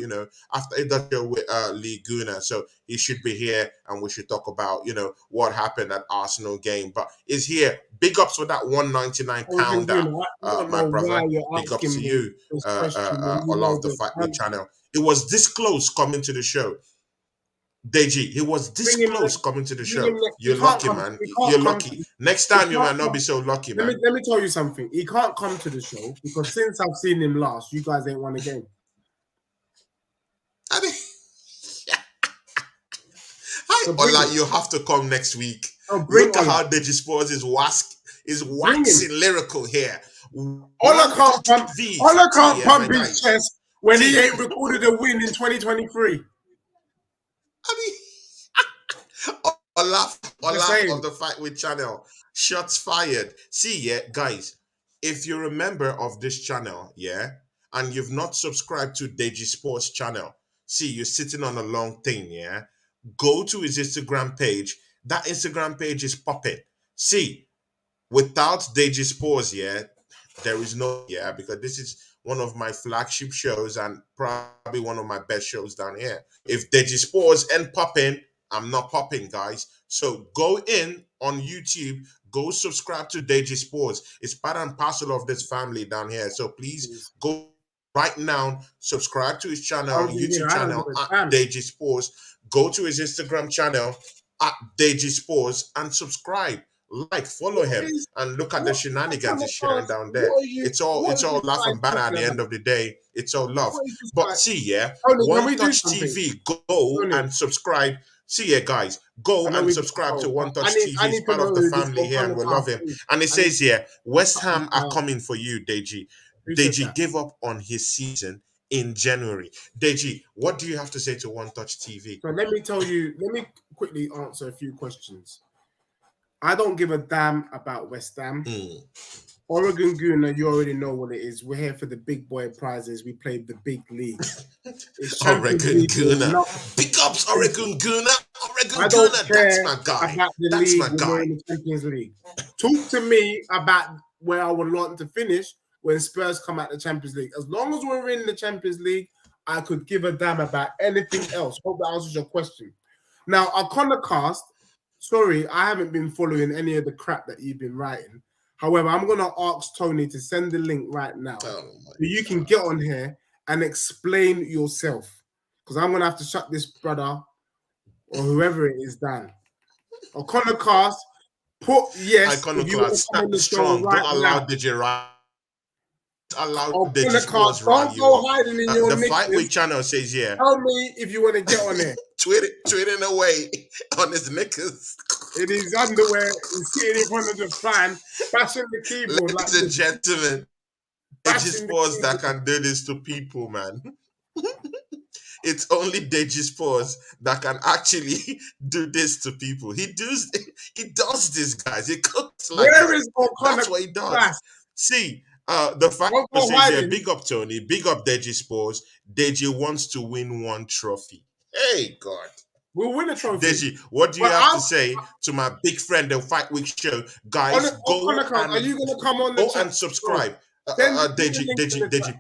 after the show with Lee Guna. So he should be here and we should talk about, what happened at Arsenal game. But he's here. Big ups for that £199, my brother. Big ups to you, Ola of the Fight Week channel. It was this close coming to the show. Deji, he was this close coming to the show. You're lucky, man. You're lucky. Next time you might not be so lucky, man. Let me tell you something. He can't come to the show because since I've seen him last, you guys ain't won a game. I mean, Ola, you have to come next week. Look at how Deji Spores is waxing lyrical here. Ola can't pump his chest when he ain't recorded a win in 2023. I mean, Ola of the Fight With channel. Shots fired. See, yeah, guys, if you're a member of this channel, yeah, and you've not subscribed to Deji Sports channel, see, you're sitting on a long thing, yeah, go to his Instagram page. That Instagram page is popping. See, without Deji Sports, yeah, there is no, yeah, because this is one of my flagship shows and probably one of my best shows down here. If Deji Sports ain't popping, I'm not popping, guys. So go in on YouTube, go subscribe to Deji Sports. It's part and parcel of this family down here. So please go right now, subscribe to his channel, YouTube channel at Deji Sports. Go to his Instagram channel at Deji Sports and subscribe. Like, follow him, and look at the shenanigans he's sharing down there. It's all laugh and banter at the end of the day. It's all love. But see, yeah, One Touch TV, go and subscribe. See, yeah, guys, go and subscribe to One Touch TV. He's part of the family here, and we love him. And it says here, West Ham are coming for you, Deji. Deji gave up on his season in January. Deji, what do you have to say to One Touch TV? So let me quickly answer a few questions. I don't give a damn about West Ham. Oregon Gunner, you already know what it is. We're here for the big boy prizes. We played the big league. Oregon Gunner. Big ups, Oregon Gunner. Oregon Gunner, that's my guy. About the that's league my guy. in the Champions League. Talk to me about where I would want to finish when Spurs come out the Champions League. As long as we're in the Champions League, I could give a damn about anything else. Hope that answers your question. Now, Iconoclast, sorry, I haven't been following any of the crap that you've been writing. However, I'm going to ask Tony to send the link right now so you can get on here and explain yourself. Because I'm going to have to shut this brother or whoever it is down. Iconoclast, put yes. Iconoclast, strong. Don't allow DJ right. allow Oh, the in the car. sports rile Don't you go up. hiding in your The Fight Week knickers. channel says, yeah, Tell me if you want to get on there. tweeting away on his knickers. In his underwear, he's sitting in front of the fan, bashing the keyboard like Ladies and this. gentlemen, Deji Bashing the Sports that keyboard. can do this to people, man. It's only Deji Sports that can actually do this to people. He does this, guys. He cooks like Where that. is O'Connor? That's what he does. Class? See, the fact Don't go says here, hiding. big up Tony, big up Deji Sports. Deji wants to win one trophy. Hey, God. We'll win a trophy. Deji, what do you have to say to my big friend, the Fight Week show? Guys, are you going to come on the go chat? and subscribe. Deji,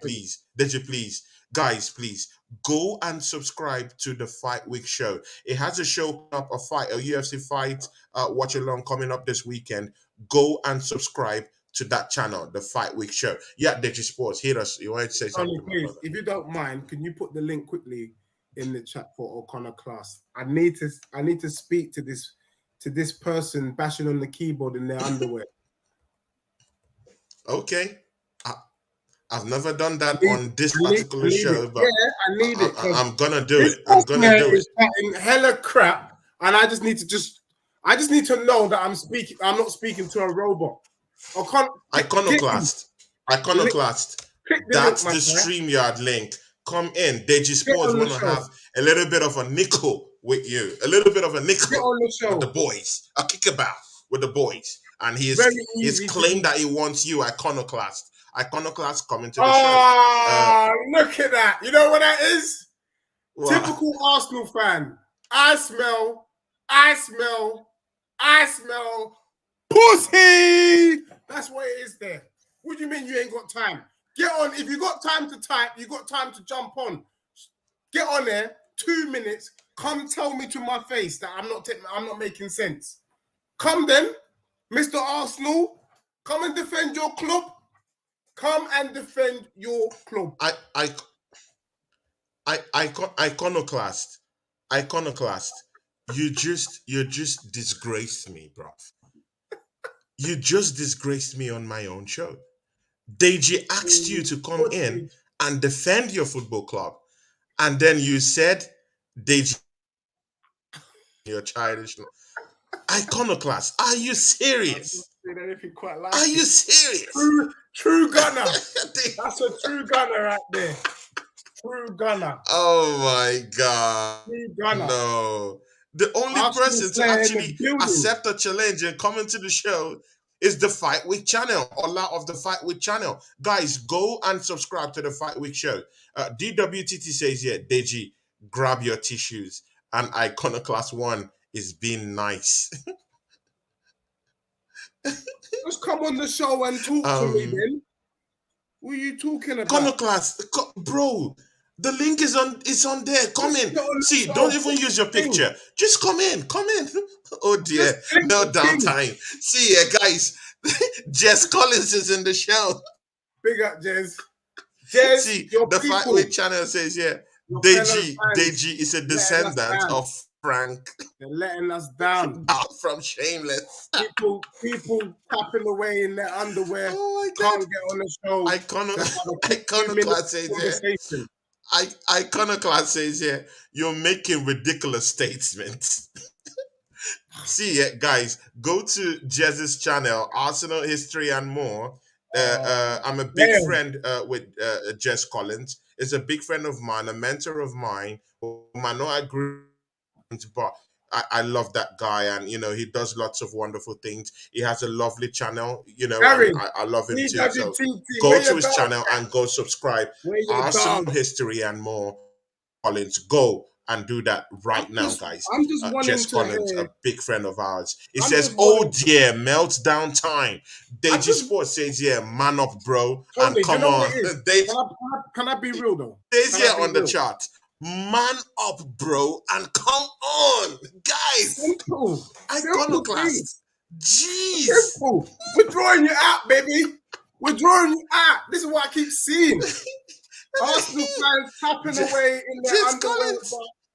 please. Deji, please. Guys, please go and subscribe to the Fight Week show. It has a show up, a UFC fight, watch along coming up this weekend. Go and subscribe to that channel, the Fight Week show. Yeah, Deji Sports, hit us. You wanted to say something? Please, if you don't mind, can you put the link quickly in the chat for O'Connor class? I need to speak to this person bashing on the keyboard in their underwear. Okay. I've never done that on this particular show, but yeah, I need it. I'm gonna do it. I'm gonna do it. Chatting hella crap, and I just need to know that I'm not speaking to a robot. Iconoclast. That's the StreamYard link. Come in. Deji Sports want to have a little bit of a nickel with you. A little bit of a nickel with the boys. A kickabout with the boys. And he's claimed that he wants you, Iconoclast. Iconoclast coming to the show. Look at that. You know what that is? What? Typical Arsenal fan. I smell pussy. That's what it is there. What do you mean you ain't got time? Get on. If you got time to type, you got time to jump on. Get on there. 2 minutes. Come tell me to my face that I'm not making sense. Come then, Mr. Arsenal. Come and defend your club. Come and defend your club. Iconoclast. You just disgraced me, bro. You just disgraced me on my own show. Deji asked you to come in and defend your football club. And then you said, Deji, you're childish. Iconoclast, are you serious? Are you serious? True gunner. That's a true gunner right there. True gunner. Oh my God. True gunner. No. The only person to actually accept a challenge and come into the show is the Fight Week channel, Ola of the Fight Week channel. Guys, go and subscribe to the Fight Week show. DWTT says here, Deji, grab your tissues. And Iconoclast 1 is being nice. Just come on the show and talk to me, then. What are you talking about? Iconoclast, bro, the link is on there. Come in. See, don't even use your picture. Just come in. Oh dear, no downtime. See guys, Jess Collins is in the show. Big up, Jess. See, the Fight Week channel says here, Deji is a descendant of Frank. They're letting us down. From Shameless. People tapping away in their underwear. Oh my God. Can't get on the show. Iconoclast says here. Iconoclast says here, you're making ridiculous statements. See, guys, go to Jez's channel, Arsenal History and More. I'm a big friend with Jez Collins. He's a big friend of mine, a mentor of mine. I know I grew, but I love that guy, and he does lots of wonderful things. He has a lovely channel, I love him too. So go to his channel and go subscribe. Arsenal History and More. Collins, go and do that right now, guys. I'm just Jess Collins, a big friend of ours. He says, "Oh dear, meltdown time." Deji Sports says, "Yeah, man up, bro." Tony, and come on, can I be real though? Says here on the chart, "Man up, bro," and come on, guys. Simple. Iconoclast. Jeez. Simple. We're drawing you out, baby. We're drawing you out. This is what I keep seeing. Arsenal fans tapping away in their underwear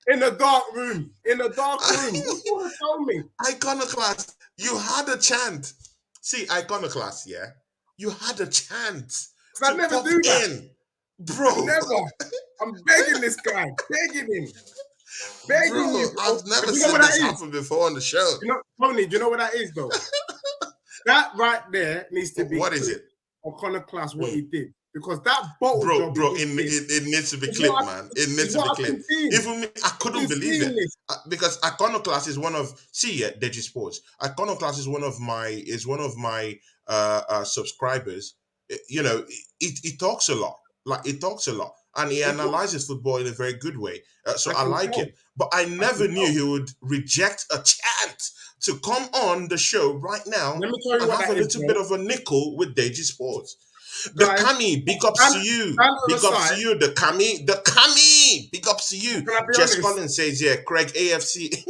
in the dark room. What do you want to tell me? Iconoclast, you had a chance. See, Iconoclast, yeah? You had a chance I never do that. in, bro. Never. I'm begging this guy, begging him, begging Bro, you. Bro. I've never You know seen what that this is? happen before on the show. You know, Tony, do you know what that is, though? That right there needs to be. What is it? O'Connor class, what he did. Because that bottle job, it needs to be clipped, man. It needs to be clipped. Even me, I couldn't believe it because Iconoclast is one of Deji Sports. Iconoclast is one of my subscribers. You know, he talks a lot. Like he talks a lot, and he analyzes football in a very good way. So I like him. But I never knew he would reject a chance to come on the show right now and have a little bit of a nickel with Deji Sports. The Kami, big ups to you. Big ups to you. The Kami, big ups to you. Jess Collins says, yeah, Craig AFC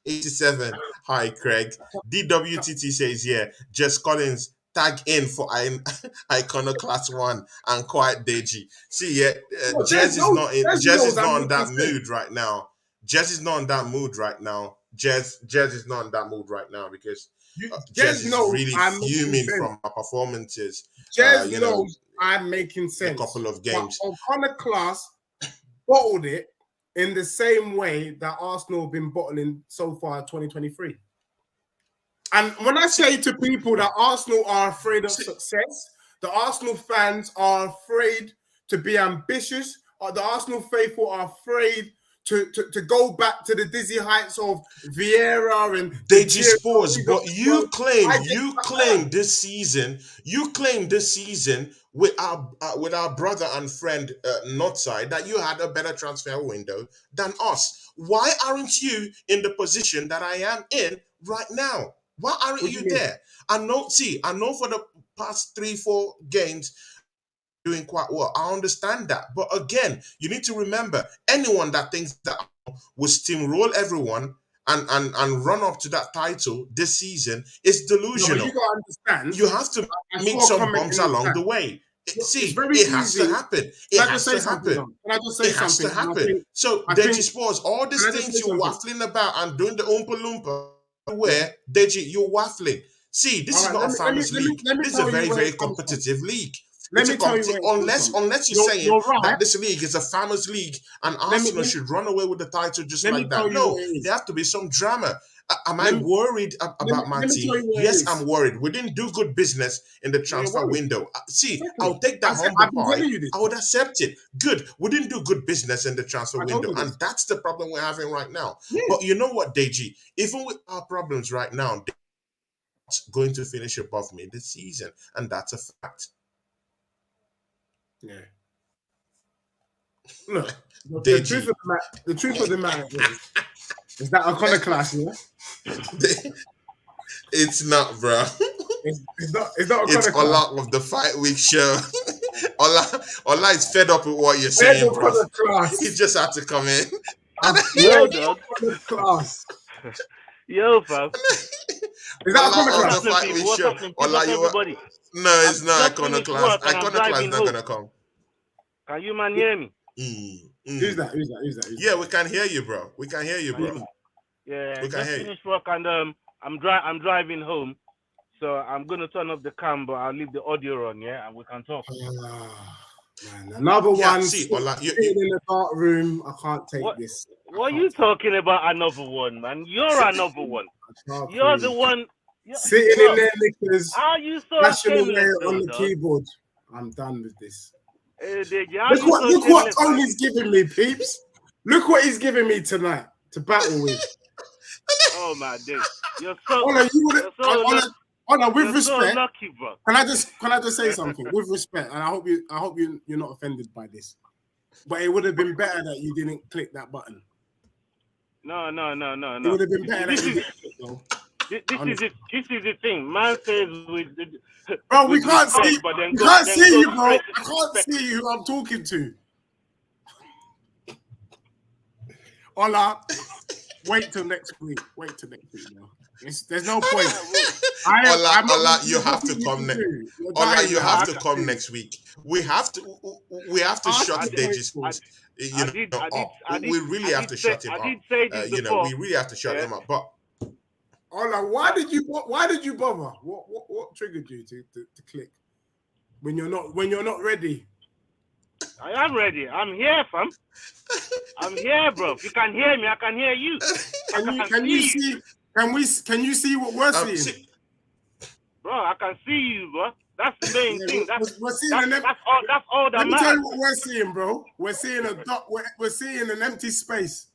87. Hi, Craig. DWTT says, yeah, Jess Collins, tag in for Iconoclast 1 and Quiet Deji. See, yeah, Jess is not on that mood right now. Jess is not in that mood right now. Jess is not in that mood right now because Jess is really fuming from our performances. Jess knows I'm making sense. A couple of games. But O'Connor class bottled it in the same way that Arsenal have been bottling so far 2023. And when I say to people that Arsenal are afraid of success, the Arsenal fans are afraid to be ambitious, or the Arsenal faithful are afraid to go back to the dizzy heights of Vieira and Deji Sports, but you claim this season with our brother and friend Northside that you had a better transfer window than us. Why aren't you in the position that I am in right now? Why aren't you there? I know for the past 3-4 games doing quite well. I understand that. But again, you need to remember, anyone that thinks that will steamroll everyone and run up to that title this season is delusional. No, you gotta understand. You have to meet some bumps along the way. It has to happen. It has to happen. It has to happen. So, Deji Sports, all these things you're waffling about and doing the Oompa Loompa, where, Deji, you're waffling. See, this is not a farmers league. This is a very, very competitive league. Unless you're saying that this league is a farmers league and Arsenal should run away with the title just like that. No, there have to be some drama. Am I worried about my team? Yes, I'm worried. We didn't do good business in the transfer window. See, I'll take that humble pie. I would accept it. Good. We didn't do good business in the transfer window, and that's the problem we're having right now. But you know what, Deji? Even with our problems right now, they're not going to finish above me this season, and that's a fact. Yeah. Look, the truth of the matter is that Iconoclast, yeah? It's not, bro. It's not Iconoclast. It's Ola of the Fight Week show. Ola is fed up with what you're saying, bro. He just had to come in. Yo, dog. Class. Yo, fam. Is that Iconoclast? The Fight Week show. Ola, everybody. No, it's not Iconoclast. Iconoclast is not gonna come. Can you man hear me? Who's that? Yeah, we can hear you, bro. We can hear you, bro. Yeah, we can hear you. Finished work and I'm driving home, so I'm gonna turn off the cam, but I'll leave the audio on, yeah, and we can talk. Man, another one. See, Ola, you're in the dark room. I can't take this. What are you talking about? Another one, man. You're another one. You're the one. Sitting in there, knickers. How you so shameless on the keyboard? I'm done with this. Look what Tony's giving me, peeps. Look what he's giving me tonight to battle with. Oh my days. You're so with respect. So lucky, bro. Can I just say something with respect? And I hope you're not offended by this. But it would have been better that you didn't click that button. No. It would have been better that you didn't click, though. This is the thing. Man says with bro, we can't see. We can't see you, bro. I can't see you who I'm talking to. Ola, wait till next week. Bro. There's no point. Ola, you have to come next. Ola, you have to come next week. We have to shut Deji Sports. We really have to shut him up. We really have to shut him up. But Ola, why did you bother? What triggered you to click? When you're not ready. I am ready. I'm here, fam. I'm here, bro. If you can hear me, I can hear you. Can you see? Can you see what we're seeing? Bro, I can see you, bro. That's the main thing. We're seeing that's all that Let me matters. tell you what we're seeing, bro. We're seeing a dot. We're seeing an empty space,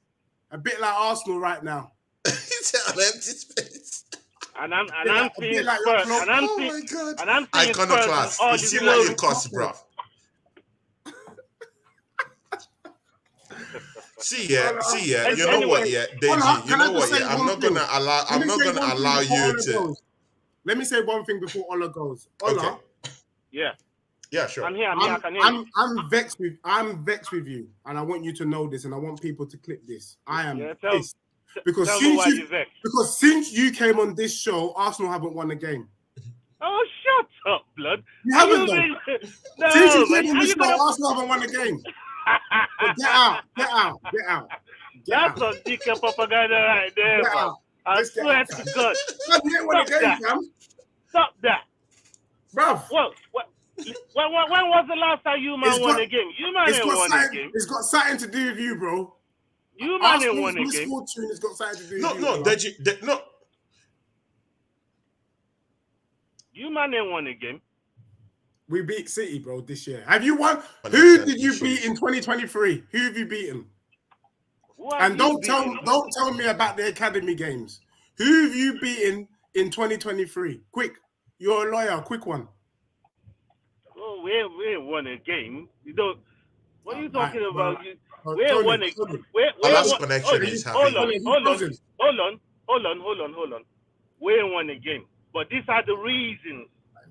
a bit like Arsenal right now. It's an empty space. And I'm seeing like Spurs. and I'm oh seeing, my God. And I'm seeing Iconoclast. Spurs. You seem like you cuss, bro. See, you know what, Deji, you know what, I'm not gonna allow you to. Let me say one thing before Ola goes. Ola. Okay. Yeah, sure. I'm here. I can hear you. I'm vexed with you, and I want you to know this, and I want people to clip this. I am pissed because since you came on this show, Arsenal haven't won a game. Oh, shut up, blood. You haven't done. No, since you came on this show, Arsenal haven't won a game. Get out. That's some dickhead propaganda right there, bro. I swear to God. Stop that. Bruv. When was the last time you man won a game? You man ain't won a game. It's got something to do with you, bro. You man ain't won a game. It's got something to do with you. No. You man ain't won a game. We beat City, bro, this year. Have you won? Who did you beat in 2023? Who have you beaten? And don't tell me about the academy games. Who have you beaten in 2023? Quick. You're a lawyer. Quick one. Oh, we ain't won a game. You don't. What are you talking about? We ain't won a game. Hold on. We ain't won a game. But these are the reasons.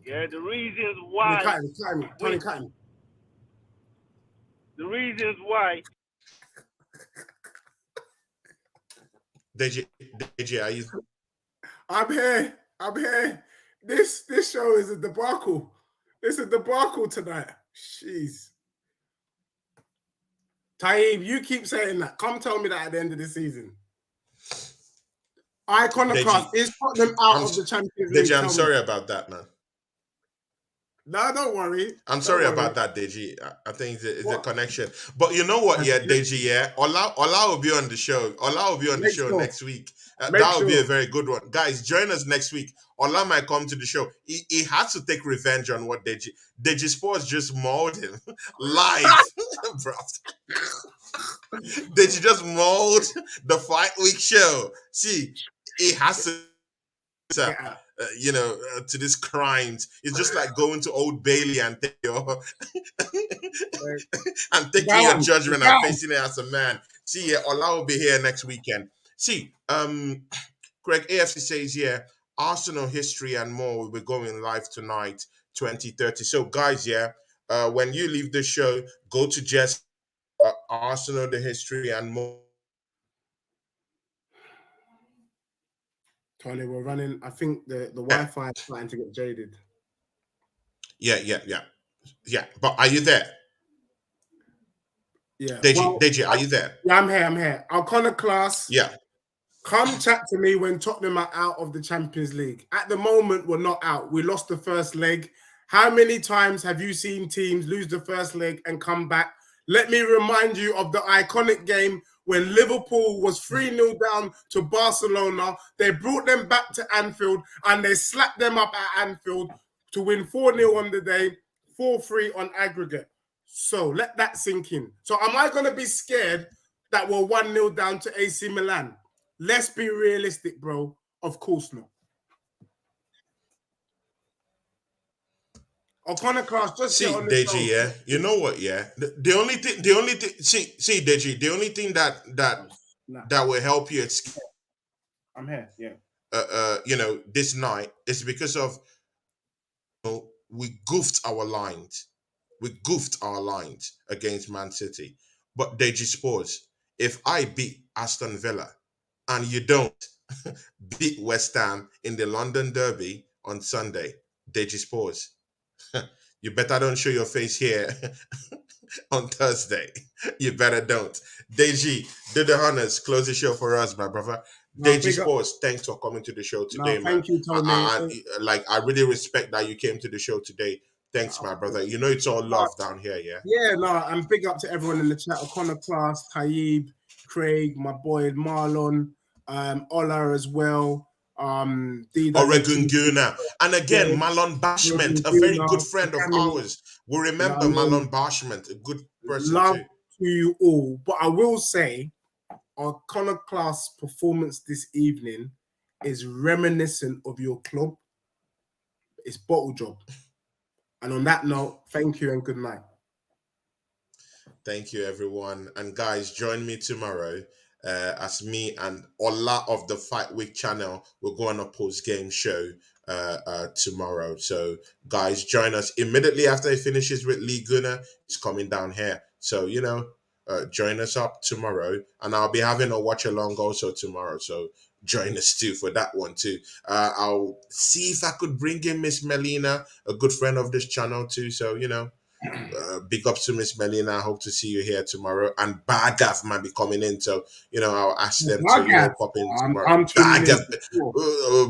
Yeah, the reasons why. Tony, cut him. The reasons why. DJ, are you? I'm here. This show is a debacle. It's a debacle tonight. Jeez. Taib, you keep saying that. Come tell me that at the end of the season. Iconoclast is Tottenham out of the Champions League. I'm sorry about that, man. No, don't worry. I'm sorry about that, Deji. I think it's a connection. But you know what, Deji, Ola will be on the show. Ola will be on the show next week. That will be a very good one. Guys, join us next week. Ola might come to the show. He has to take revenge on what Deji Sports just mauled him. Live. Bro. Deji just mauled the Fight Week show. See, he has to... to this crimes. It's just like going to Old Bailey and take your judgment and facing it as a man. See, Ola will be here next weekend. See, Greg AFC says Arsenal history and more will be going live tonight, 20:30. So, guys, when you leave the show, go to Jess Arsenal, the history and more. Tony, we're running. I think the Wi-Fi is starting to get jaded. Yeah. But are you there? Yeah. Deji, are you there? Yeah, I'm here. Iconoclast. Yeah. Come chat to me when Tottenham are out of the Champions League. At the moment, we're not out. We lost the first leg. How many times have you seen teams lose the first leg and come back? Let me remind you of the iconic game when Liverpool was 3-0 down to Barcelona. They brought them back to Anfield and they slapped them up at Anfield to win 4-0 on the day, 4-3 on aggregate. So let that sink in. So am I going to be scared that we're 1-0 down to AC Milan? Let's be realistic, bro. Of course not. Iconoclast, just see, Deji, you know what, the only thing, see, Deji, the only thing that will help you escape, I'm here, this night is because of we goofed our lines. We goofed our lines against ManCity. But Deji Sports, if I beat Aston Villa and you don't beat West Ham in the London Derby on Sunday, Deji Sports, you better don't show your face here on Thursday. You better don't. Deji, do the honors. Close the show for us, my brother. Deji Sports, thanks for coming to the show today, man. Thank you, Tony. I really respect that you came to the show today Thanks, my brother. You know it's all love down here, yeah? Yeah, no, and big up to everyone in the chat. O'Connor Class, Taib, Craig, my boy Marlon, Ola as well. Oregon Guna. And again, Malon Bashment, a very good friend of ours. We remember Malon Bashment, a good person love too. to you all. But I will say, our Connor Class performance this evening is reminiscent of your club. It's bottle job. And on that note, thank you and good night. Thank you, everyone. And guys, join me tomorrow as me and Ola of the Fight Week channel will go on a post-game show tomorrow. So, guys, join us immediately after he finishes with Lee Gunner. He's coming down here. So, you know, join us up tomorrow. And I'll be having a watch-along also tomorrow. So, join us too for that one too. I'll see if I could bring in Miss Melina, a good friend of this channel too. So, you know, big ups to Miss Melina. I hope to see you here tomorrow. And Bagav might be coming in, so you know I'll ask them to pop in tomorrow.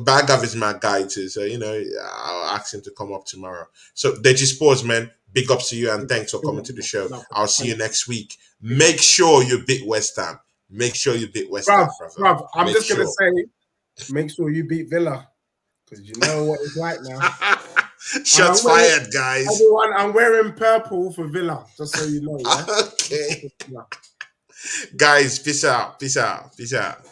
Bagav is my guy too, so you know I'll ask him to come up tomorrow. So Deji Sports, man, big ups to you and thanks for coming to the show. I'll see you next week. Make sure you beat West Ham. Make sure you beat West Ham, brother. I'm just gonna say, make sure you beat Villa because you know what it's like now. Shots fired, guys. Everyone, I'm wearing purple for Villa, just so you know. Yeah? Okay. Guys, peace out. Peace out. Peace out.